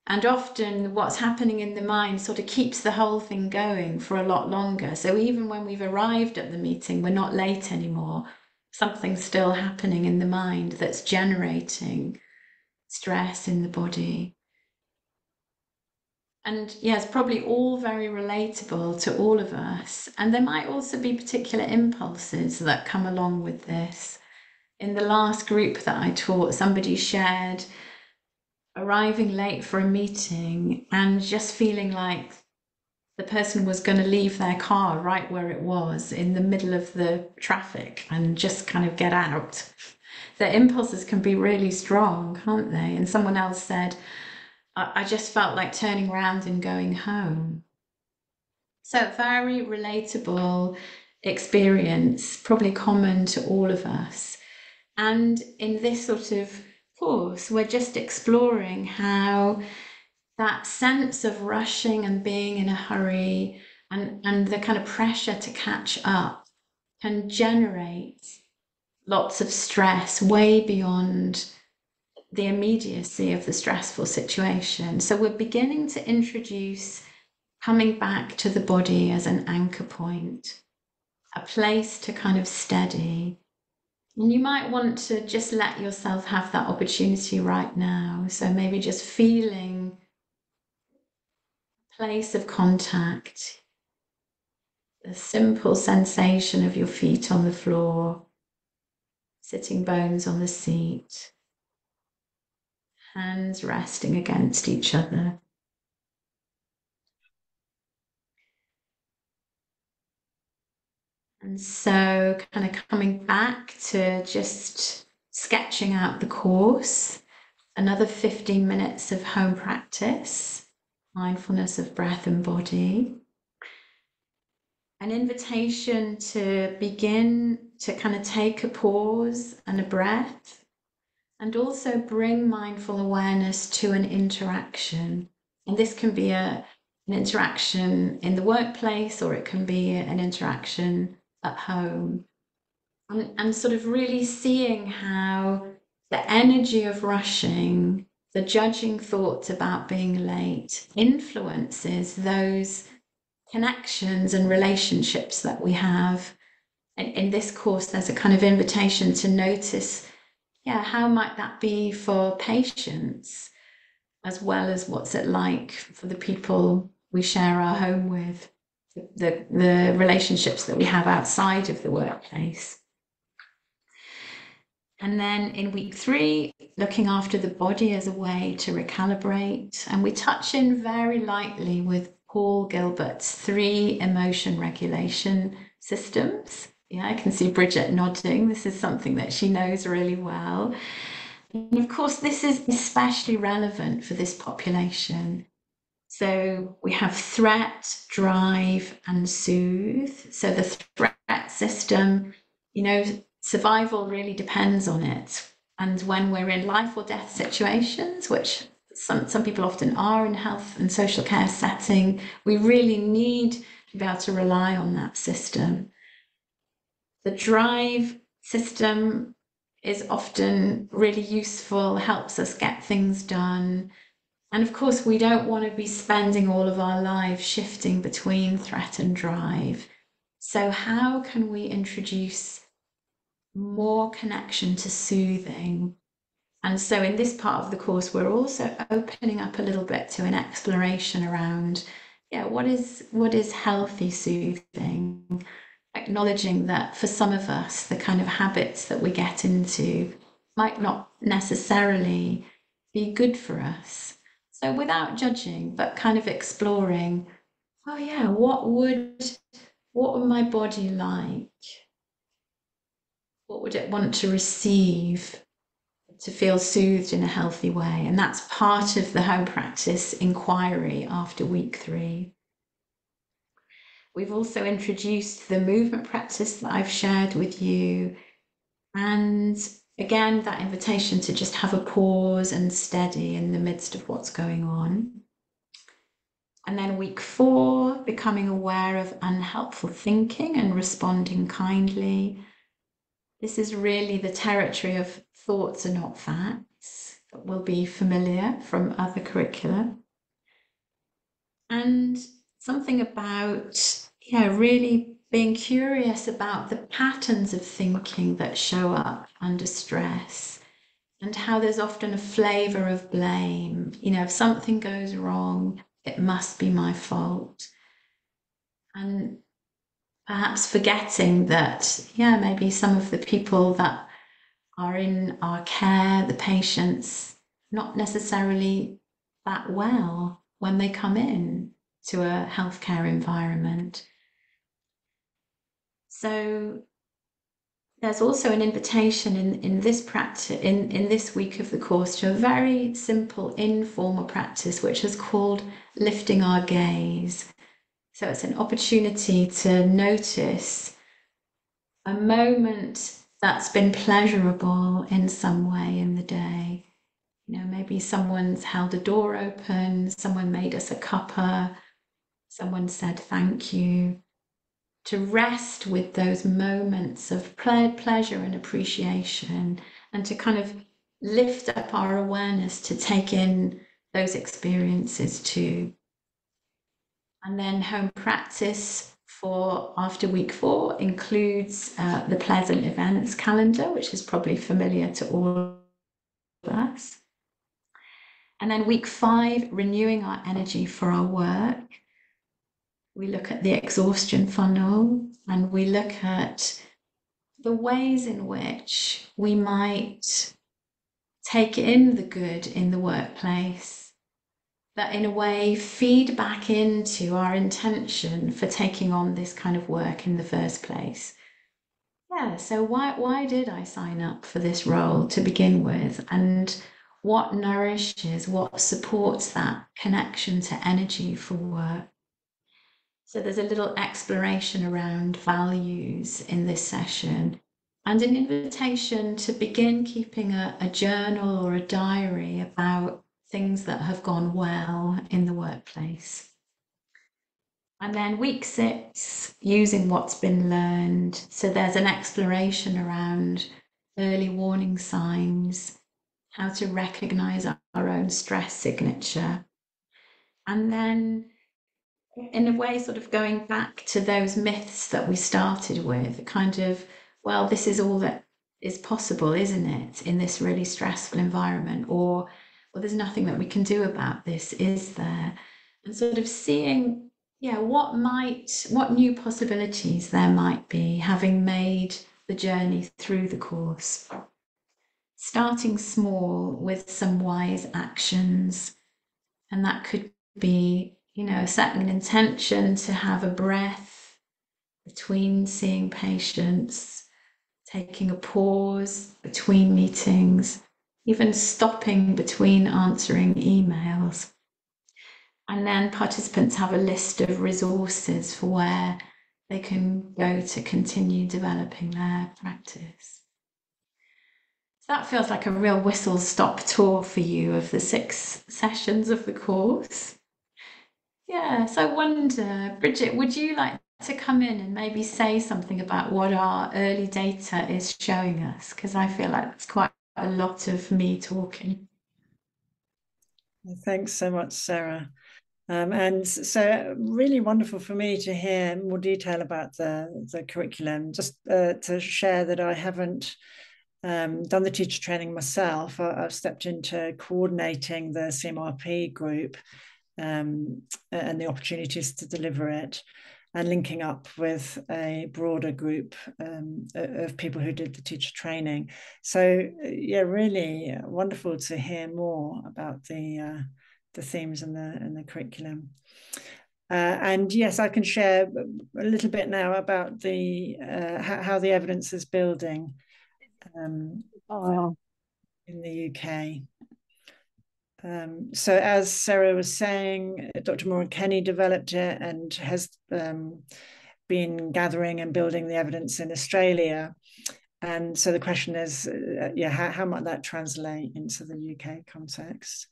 S4: And often what's happening in the mind sort of keeps the whole thing going for a lot longer. So even when we've arrived at the meeting, we're not late anymore. Something's still happening in the mind that's generating stress in the body. And yeah, it's probably all very relatable to all of us. And there might also be particular impulses that come along with this. In the last group that I taught, somebody shared arriving late for a meeting and just feeling like the person was going to leave their car right where it was in the middle of the traffic and just kind of get out. Their impulses can be really strong, can't they? And someone else said, I just felt like turning around and going home. So very relatable experience, probably common to all of us. And in this sort of course, we're just exploring how that sense of rushing and being in a hurry and the kind of pressure to catch up can generate lots of stress way beyond the immediacy of the stressful situation. So we're beginning to introduce coming back to the body as an anchor point, a place to kind of steady. And you might want to just let yourself have that opportunity right now. So maybe just feeling a place of contact, the simple sensation of your feet on the floor, sitting bones on the seat, hands resting against each other. And so kind of coming back to just sketching out the course, another 15 minutes of home practice, mindfulness of breath and body. An invitation to begin to kind of take a pause and a breath, and also bring mindful awareness to an interaction. And this can be an interaction in the workplace, or it can be an interaction at home. And sort of really seeing how the energy of rushing, the judging thoughts about being late influences those connections and relationships that we have. In this course, there's a kind of invitation to notice, how might that be for patients, as well as what's it like for the people we share our home with, the relationships that we have outside of the workplace. And then in week 3, looking after the body as a way to recalibrate. And we touch in very lightly with Paul Gilbert's 3 emotion regulation systems. Yeah, I can see Bridgette nodding. This is something that she knows really well. And of course, this is especially relevant for this population. So we have threat, drive, and soothe. So the threat system, survival really depends on it. And when we're in life or death situations, which some people often are in health and social care setting, we really need to be able to rely on that system. The drive system is often really useful, helps us get things done. And of course, we don't want to be spending all of our lives shifting between threat and drive. So how can we introduce more connection to soothing? And so in this part of the course, we're also opening up a little bit to an exploration around, what is healthy soothing? Acknowledging that for some of us, the kind of habits that we get into might not necessarily be good for us. So without judging, but kind of exploring, what would my body like? What would it want to receive to feel soothed in a healthy way? And that's part of the home practice inquiry after week 3. We've also introduced the movement practice that I've shared with you. And again, that invitation to just have a pause and steady in the midst of what's going on. And then week 4, becoming aware of unhelpful thinking and responding kindly. This is really the territory of thoughts are not facts that will be familiar from other curricula. And something about, really being curious about the patterns of thinking that show up under stress, and how there's often a flavour of blame. If something goes wrong, it must be my fault. And perhaps forgetting that, maybe some of the people that are in our care, the patients, not necessarily that well when they come in to a healthcare environment. So there's also an invitation in this practice, in this week of the course, to a very simple informal practice which is called lifting our gaze. So it's an opportunity to notice a moment that's been pleasurable in some way in the day. Maybe someone's held a door open, someone made us a cuppa, someone said thank you. To rest with those moments of pleasure and appreciation, and to kind of lift up our awareness to take in those experiences too. And then home practice for after week 4 includes the pleasant events calendar, which is probably familiar to all of us. And then week 5, renewing our energy for our work. We look at the exhaustion funnel, and we look at the ways in which we might take in the good in the workplace, that in a way feed back into our intention for taking on this kind of work in the first place. So why did I sign up for this role to begin with? And what nourishes, what supports that connection to energy for work? So there's a little exploration around values in this session, and an invitation to begin keeping a journal or a diary about things that have gone well in the workplace. And then week 6, using what's been learned. So there's an exploration around early warning signs, how to recognize our own stress signature. And then in a way, sort of going back to those myths that we started with, kind of, this is all that is possible, isn't it, in this really stressful environment? Or, there's nothing that we can do about this, is there? And sort of seeing, what new possibilities there might be, having made the journey through the course. Starting small with some wise actions, and that could be, setting an intention to have a breath between seeing patients, taking a pause between meetings, even stopping between answering emails. And then participants have a list of resources for where they can go to continue developing their practice. So that feels like a real whistle-stop tour for you of the 6 sessions of the course. So I wonder, Bridgette, would you like to come in and maybe say something about what our early data is showing us? Because I feel like it's quite a lot of me talking.
S3: Thanks so much, Sarah. And so really wonderful for me to hear more detail about the curriculum. Just to share that I haven't done the teacher training myself. I've stepped into coordinating the CMRP group and the opportunities to deliver it, and linking up with a broader group of people who did the teacher training. So yeah, really wonderful to hear more about the themes and the curriculum. And yes, I can share a little bit now about the how the evidence is building in the UK. So as Sarah was saying, Dr. Maura Kenny developed it and has been gathering and building the evidence in Australia. And so the question is, how might that translate into the UK context?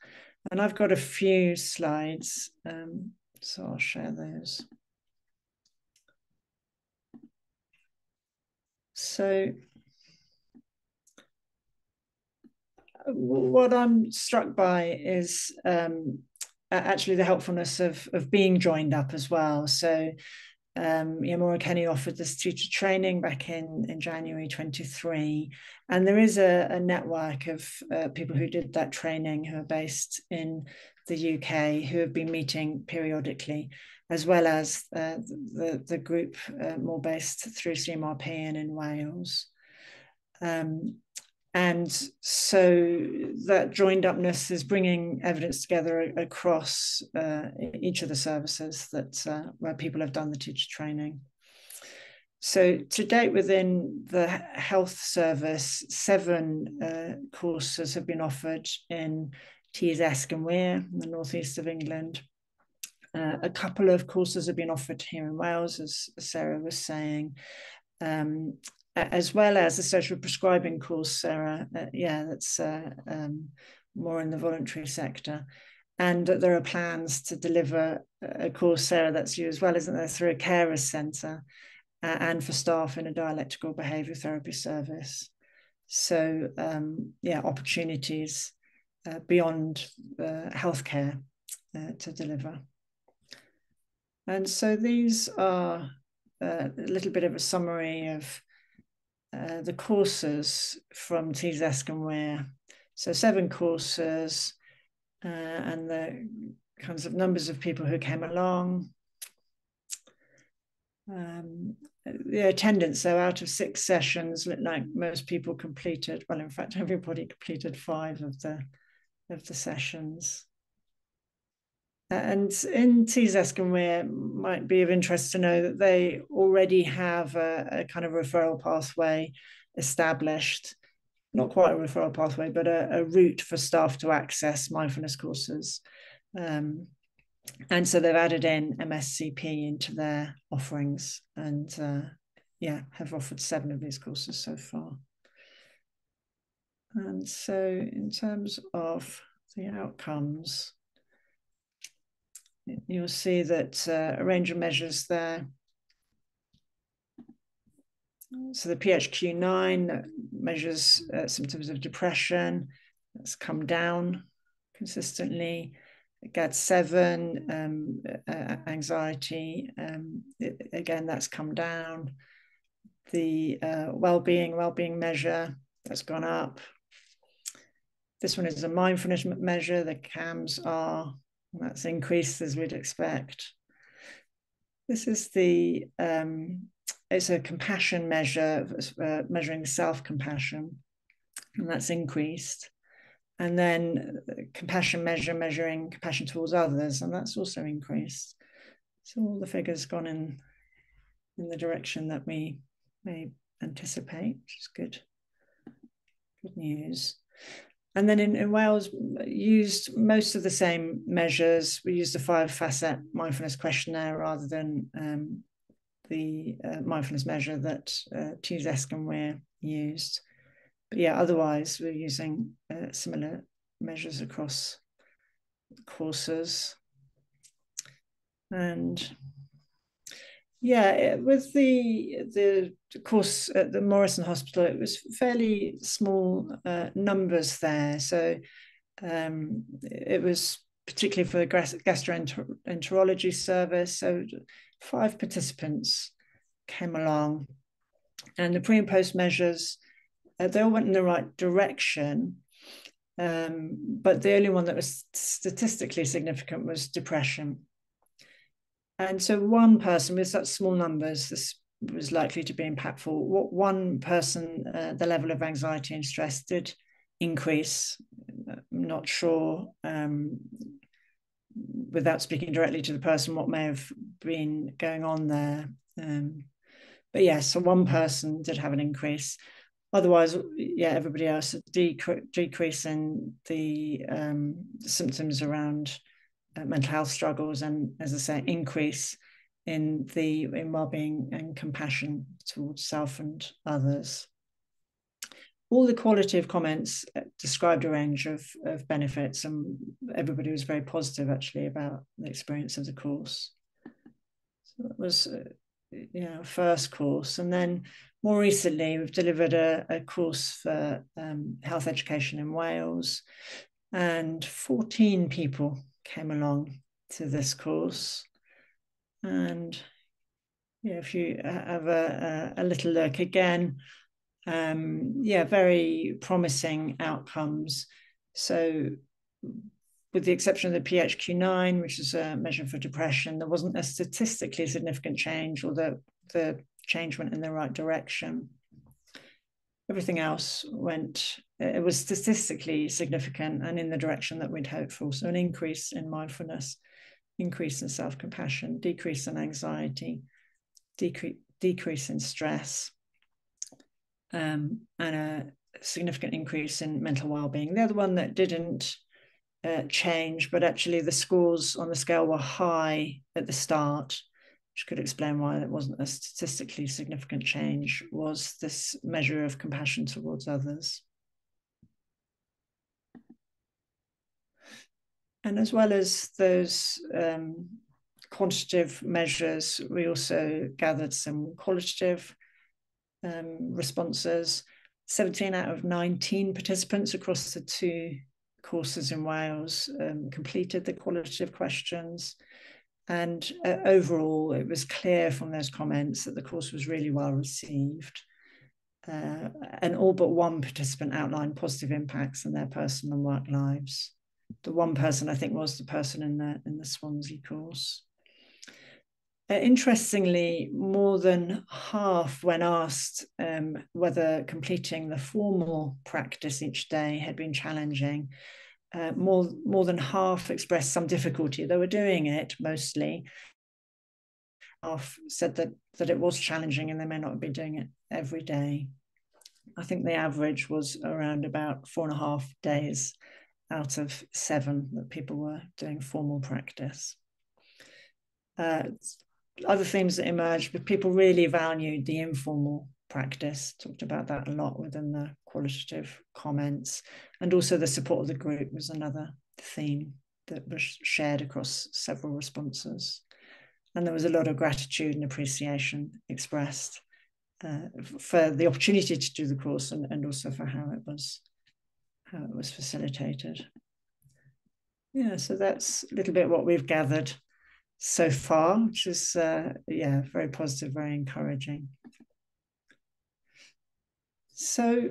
S3: And I've got a few slides, so I'll share those. So what I'm struck by is actually the helpfulness of being joined up as well. So Maura Kenny offered this teacher training back in January 23, and there is a network of people who did that training who are based in the UK who have been meeting periodically, as well as the group more based through CMRP and in Wales. And so that joined upness is bringing evidence together across each of the services that where people have done the teacher training. So to date, within the health service, 7 courses have been offered in Tees, Esk and Wear, in the northeast of England. A couple of courses have been offered here in Wales, as Sarah was saying. As well as a social prescribing course, Sarah, that's more in the voluntary sector. And there are plans to deliver a course, Sarah, that's you as well, isn't there, through a carers centre and for staff in a dialectical behaviour therapy service. So, opportunities beyond healthcare to deliver. And so these are a little bit of a summary of the courses from Tees, Esk and Wear. So 7 courses and the kinds of numbers of people who came along. The attendance, so out of 6 sessions, looked like most people completed, well, in fact, everybody completed 5 of the sessions. And in Tees, Esk and Wear, might be of interest to know that they already have a kind of referral pathway established, not quite a referral pathway, but a route for staff to access mindfulness courses. And so they've added in MSCP into their offerings and have offered 7 of these courses so far. And so in terms of the outcomes, you'll see that a range of measures there. So the PHQ-9 measures symptoms of depression, that's come down consistently. GAD-7, anxiety, again, that's come down. The well-being measure, that's gone up. This one is a mindfulness measure, the CAMS are, that's increased as we'd expect. This is it's a compassion measure, measuring self-compassion, and that's increased. And then compassion measure, measuring compassion towards others, and that's also increased. So all the figures gone in the direction that we may anticipate, which is good news. And then in Wales, used most of the same measures. We used a 5-facet mindfulness questionnaire rather than the mindfulness measure that Tees, Esk and Wear used. But yeah, otherwise we're using similar measures across courses. And yeah, with the course at the Morrison Hospital, it was fairly small numbers there. So it was particularly for the gastroenterology service. So 5 participants came along, and the pre and post measures, they all went in the right direction. But the only one that was statistically significant was depression. And so one person, with such small numbers, this was likely to be impactful. What one person, the level of anxiety and stress did increase. I'm not sure, without speaking directly to the person, what may have been going on there. But yes, so one person did have an increase. Otherwise, yeah, everybody else, a decrease in the symptoms around mental health struggles, and, as I say, increase in well-being and compassion towards self and others. All the qualitative comments described a range of benefits, and everybody was very positive, actually, about the experience of the course. So that was, first course. And then more recently, we've delivered a course for health education in Wales, and 14 people came along to this course. And if you have a little look again, very promising outcomes. So with the exception of the PHQ-9, which is a measure for depression, there wasn't a statistically significant change, or the change went in the right direction. Everything else it was statistically significant and in the direction that we'd hoped for. So an increase in mindfulness, increase in self-compassion, decrease in anxiety, decrease in stress, and a significant increase in mental well-being. The other one that didn't change, but actually the scores on the scale were high at the start, which could explain why it wasn't a statistically significant change, was this measure of compassion towards others. And as well as those quantitative measures, we also gathered some qualitative responses. 17 out of 19 participants across the 2 courses in Wales completed the qualitative questions. And overall, it was clear from those comments that the course was really well received. And all but one participant outlined positive impacts in their personal and work lives. The one person, I think, was the person in the Swansea course. Interestingly, more than half, when asked whether completing the formal practice each day had been challenging, more than half expressed some difficulty. They were doing it mostly. Half said that it was challenging and they may not be doing it every day. I think the average was around about 4.5 days out of 7 that people were doing formal practice. Other themes that emerged, but people really valued the informal practice, talked about that a lot within the qualitative comments, and also the support of the group was another theme that was shared across several responses. And there was a lot of gratitude and appreciation expressed for the opportunity to do the course, and also for how it was facilitated. Yeah, so that's a little bit what we've gathered so far, which is very positive, very encouraging. So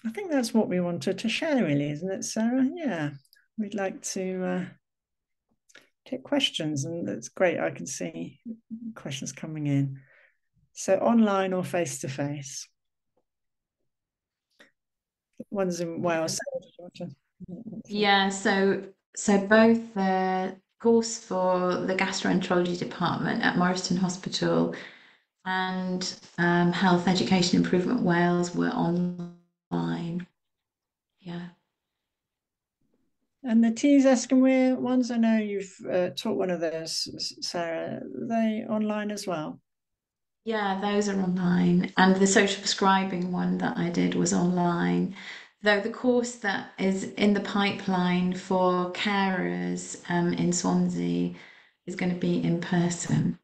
S3: I think that's what we wanted to share, really, isn't it, Sarah? Yeah, we'd like to take questions, and it's great. I can see questions coming in. So online or face-to-face? One's in Wales.
S4: Yeah, so both the course for the gastroenterology department at Morriston Hospital and Health Education Improvement Wales were online. Yeah.
S3: And the TESASC and WEIR ones, I know you've taught one of those, Sarah. Are they online as well?
S4: Yeah, those are online. And the social prescribing one that I did was online. Though the course that is in the pipeline for carers in Swansea is going to be in person.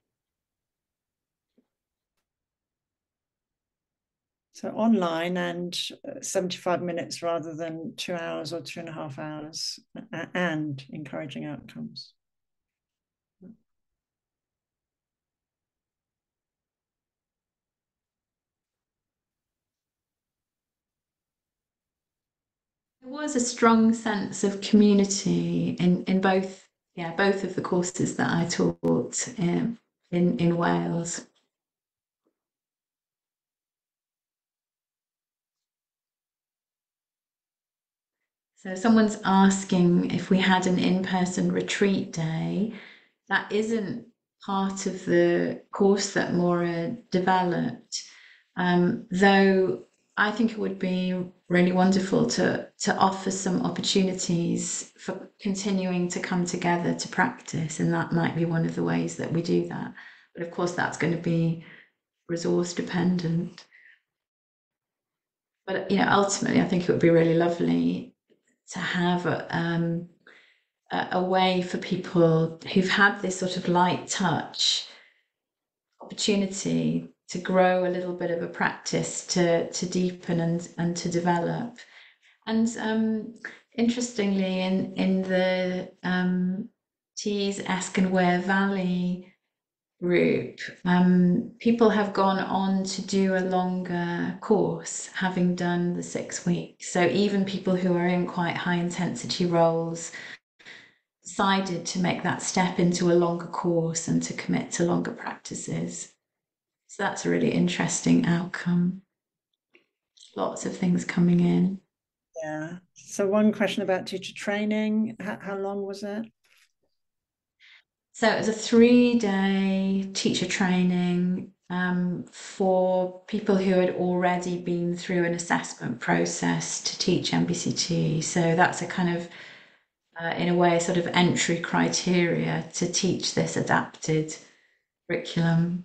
S3: So online and 75 minutes rather than 2 hours or 2.5 hours, and encouraging outcomes.
S4: There was a strong sense of community in both of the courses that I taught in Wales. So someone's asking if we had an in-person retreat day. That isn't part of the course that Maura developed, though I think it would be really wonderful to offer some opportunities for continuing to come together to practice, and that might be one of the ways that we do that. But of course, that's going to be resource dependent. But ultimately, I think it would be really lovely to have a way for people who've had this sort of light touch opportunity to grow a little bit of a practice, to deepen and to develop. And interestingly, in the Tees, Esk and Ware Valley group, people have gone on to do a longer course, having done the 6 weeks. So even people who are in quite high intensity roles decided to make that step into a longer course and to commit to longer practices. So that's a really interesting outcome. Lots of things coming in.
S3: Yeah. So one question about teacher training. How long was it?
S4: So it was a 3-day teacher training for people who had already been through an assessment process to teach MBCT. So that's a kind of, in a way, sort of entry criteria to teach this adapted curriculum.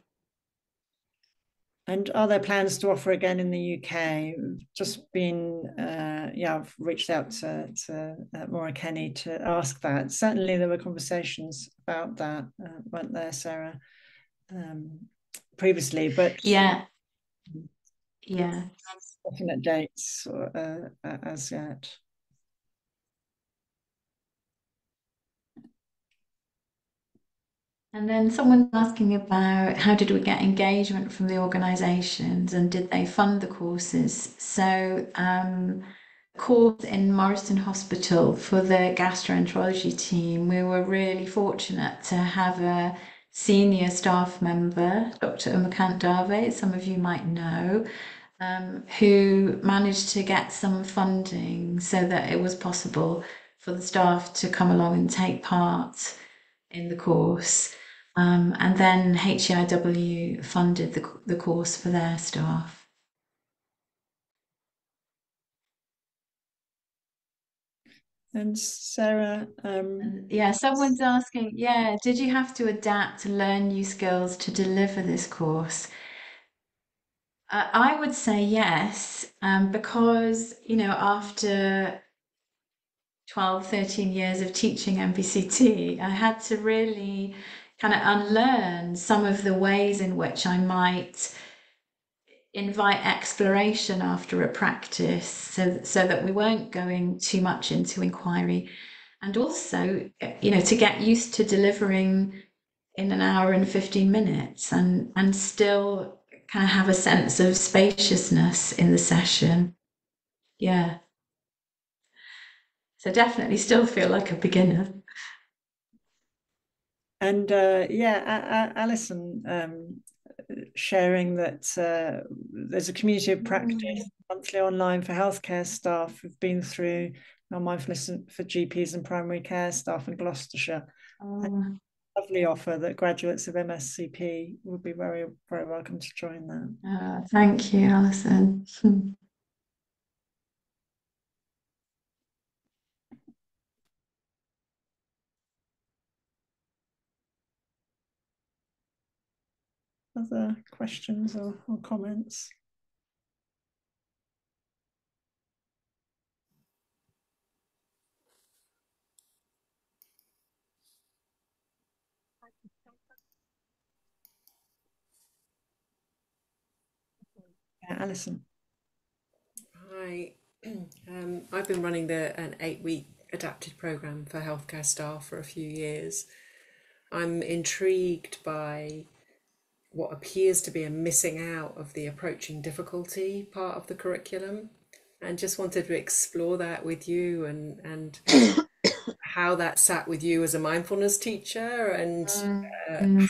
S3: And are there plans to offer again in the UK? Just been, I've reached out to Maura Kenny to ask that. Certainly there were conversations about that, weren't there, Sarah, previously, but
S4: yeah.
S3: Definite dates as yet.
S4: And then someone's asking about how did we get engagement from the organisations and did they fund the courses? So course in Morrison Hospital for the gastroenterology team, we were really fortunate to have a senior staff member, Dr. Umakant Dave, some of you might know, who managed to get some funding so that it was possible for the staff to come along and take part in the course. And then HEIW funded the course for their staff.
S3: And Sarah,
S4: someone's asking, did you have to adapt to learn new skills to deliver this course? I would say yes, because, after 12, 13 years of teaching MBCT, I had to really kind of unlearn some of the ways in which I might invite exploration after a practice so that we weren't going too much into inquiry. And also, to get used to delivering in an hour and 15 minutes and still kind of have a sense of spaciousness in the session. Yeah. So definitely still feel like a beginner.
S3: And Alison sharing that there's a community of practice monthly online for healthcare staff who've been through our mindfulness for GPs and primary care staff in Gloucestershire. Lovely offer that graduates of MSCP would be very, very welcome to join that.
S4: Thank you, Alison.
S3: Other questions or comments? Yeah, Alison.
S5: Hi. I've been running an 8-week adapted program for healthcare staff for a few years. I'm intrigued by what appears to be a missing out of the approaching difficulty part of the curriculum, and just wanted to explore that with you and how that sat with you as a mindfulness teacher, and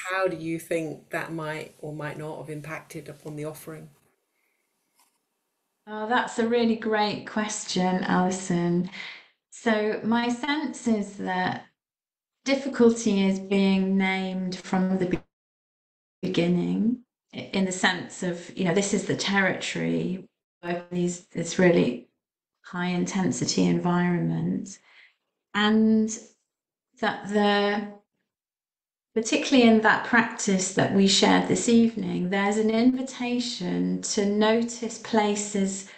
S5: how do you think that might or might not have impacted upon the offering?
S4: Oh, that's a really great question, Alison. So my sense is that difficulty is being named from the beginning, in the sense of, this is the territory where this really high intensity environment, and that particularly in that practice that we shared this evening, there's an invitation to notice places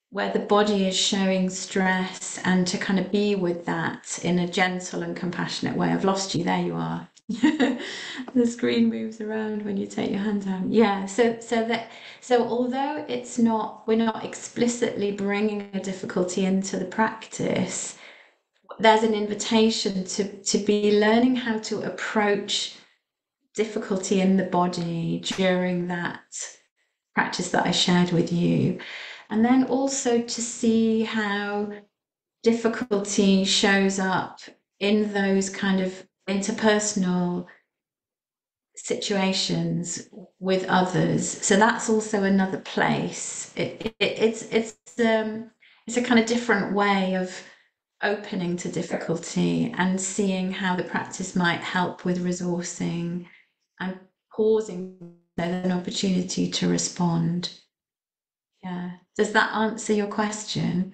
S4: where the body is showing stress and to kind of be with that in a gentle and compassionate way. I've lost you. There you are. The screen moves around when you take your hand down. Yeah. So although we're not explicitly bringing a difficulty into the practice, there's an invitation to be learning how to approach difficulty in the body during that practice that I shared with you. And then also to see how difficulty shows up in those kind of interpersonal situations with others. So that's also another place. It's a kind of different way of opening to difficulty and seeing how the practice might help with resourcing and pausing an opportunity to respond. Yeah. Does that answer your question?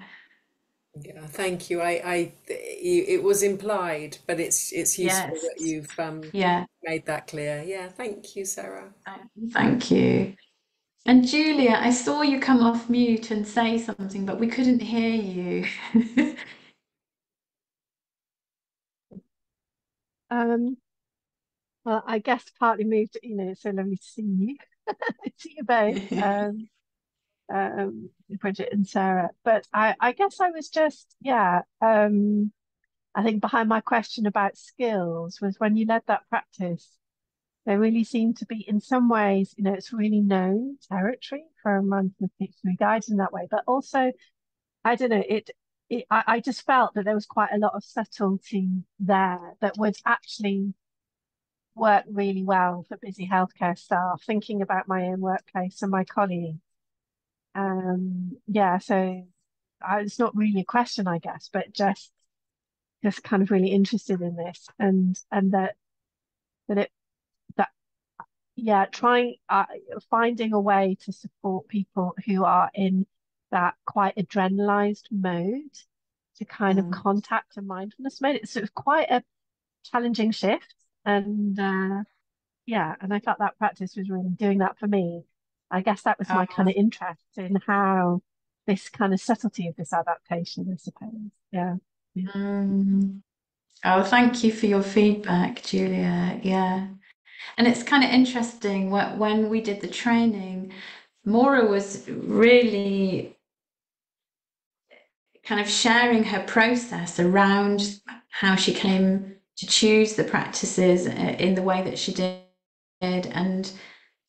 S5: Yeah, thank you. It was implied, but it's useful
S4: Yes.
S5: that you've
S4: Yeah.
S5: made that clear. Yeah, thank you, Sarah.
S4: Thank you. And Julia, I saw you come off mute and say something, but we couldn't hear you.
S6: Well, I guess partly moved, it's so lovely to see you, see you both, Bridget and Sarah. But I guess I was just, I think behind my question about skills was when you led that practice, there really seemed to be, in some ways, it's really known territory for mindfulness teaching guides in that way. But also, I don't know, I just felt that there was quite a lot of subtlety there that would actually work really well for busy healthcare staff, thinking about my own workplace and my colleagues. So it's not really a question, I guess, but just kind of really interested in this, and that it that trying finding a way to support people who are in that quite adrenalized mode to kind of contact a mindfulness mode. It's sort of quite a challenging shift, and and I felt that practice was really doing that for me. I guess that was my kind of interest in how this kind of subtlety of this adaptation, I suppose. Yeah.
S4: Oh, thank you for your feedback, Julia. Yeah. And it's kind of interesting when we did the training, Maura was really kind of sharing her process around how she came to choose the practices in the way that she did. And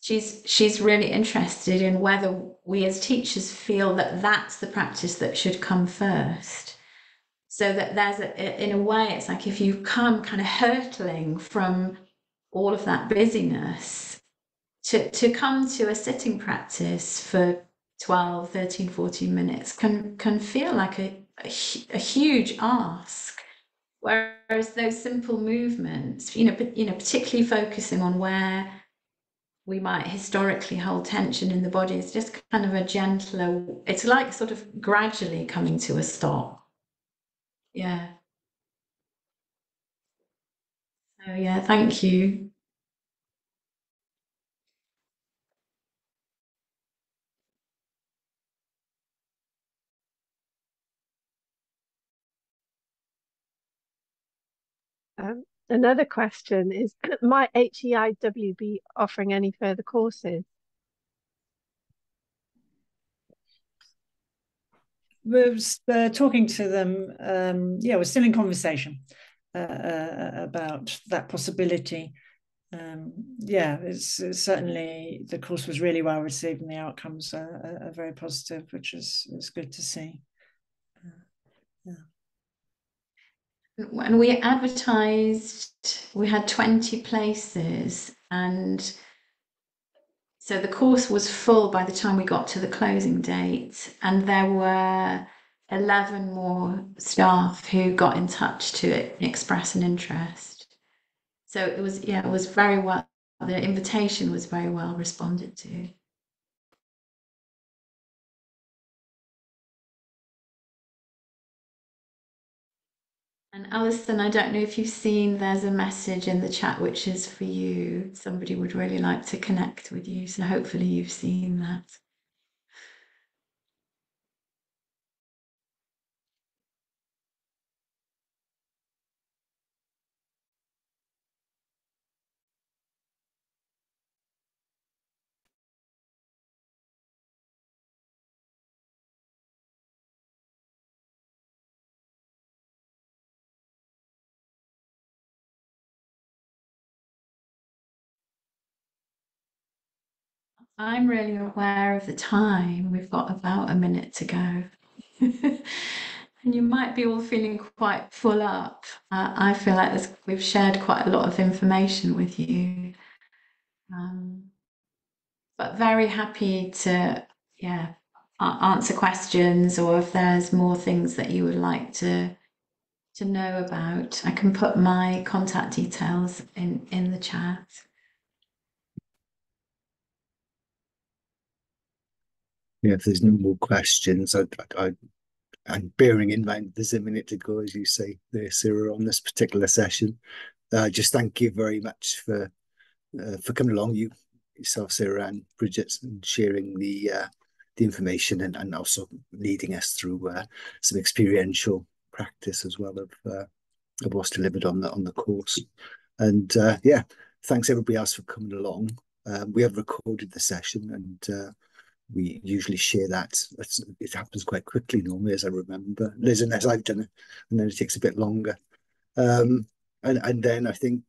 S4: she's really interested in whether we as teachers feel that that's the practice that should come first. So that there's in a way, it's like if you come kind of hurtling from all of that busyness to come to a sitting practice for 12, 13, 14 minutes can feel like a huge ask. Whereas those simple movements, particularly focusing on where we might historically hold tension in the body, is just kind of a gentler, it's like sort of gradually coming to a stop. Yeah. So yeah, thank you.
S6: Another question is, might HEIW be offering any further courses?
S3: we're talking to them. We're still in conversation about that possibility. It's certainly, the course was really well received and the outcomes are very positive, which is good to see.
S4: When we advertised, we had 20 places, and so the course was full by the time we got to the closing date, and there were 11 more staff who got in touch to express an interest. So it was very well, the invitation was very well responded to. And Alison, I don't know if you've seen, there's a message in the chat which is for you. Somebody would really like to connect with you, so hopefully you've seen that. I'm really aware of the time. We've got about a minute to go. And you might be all feeling quite full up. I feel like we've shared quite a lot of information with you. But very happy to, answer questions, or if there's more things that you would like to know about, I can put my contact details in the chat.
S2: Yeah, if there's no more questions, and bearing in mind there's a minute to go, as you say there, Sarah, on this particular session. Just thank you very much for coming along, yourself, Sarah, and Bridgette, and sharing the information, and also leading us through some experiential practice as well of what's delivered on the course. And thanks everybody else for coming along. We have recorded the session, and we usually share that. It happens quite quickly normally, as I remember. Liz, unless I've done it, and then it takes a bit longer. And then I think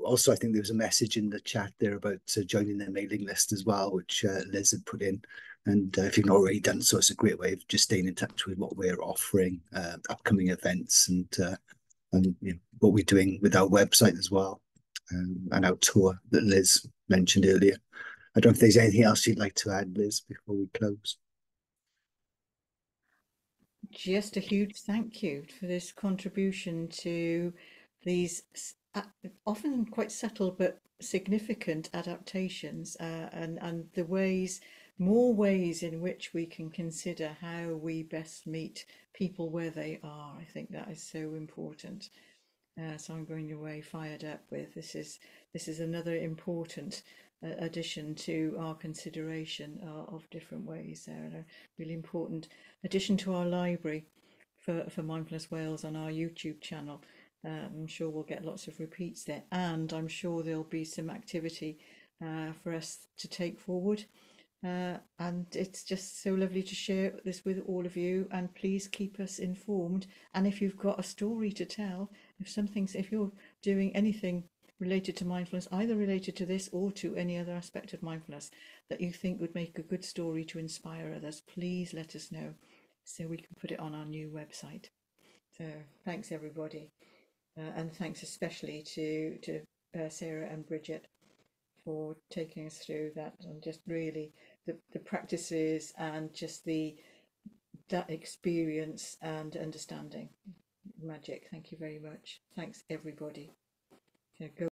S2: also I think there was a message in the chat there about joining their mailing list as well, which Liz had put in. And if you've not already done so, it's a great way of just staying in touch with what we're offering, upcoming events, and what we're doing with our website as well, and our tour that Liz mentioned earlier. I don't know if there's anything else you'd like to add, Liz, before we close.
S1: Just a huge thank you for this contribution to these often quite subtle but significant adaptations, and the more ways in which we can consider how we best meet people where they are. I think that is so important. So I'm going away fired up with this is another important addition to our consideration of different ways there, and a really important addition to our library for Mindfulness Wales on our YouTube channel. I'm sure we'll get lots of repeats there, and I'm sure there'll be some activity for us to take forward. And it's just so lovely to share this with all of you, and please keep us informed. And if you've got a story to tell, if you're doing anything related to mindfulness, either related to this or to any other aspect of mindfulness that you think would make a good story to inspire others, please let us know so we can put it on our new website. So thanks everybody, and thanks especially to Sarah and Bridgette for taking us through that, and just really the practices and just that experience and understanding. Magic. Thank you very much. Thanks everybody. So go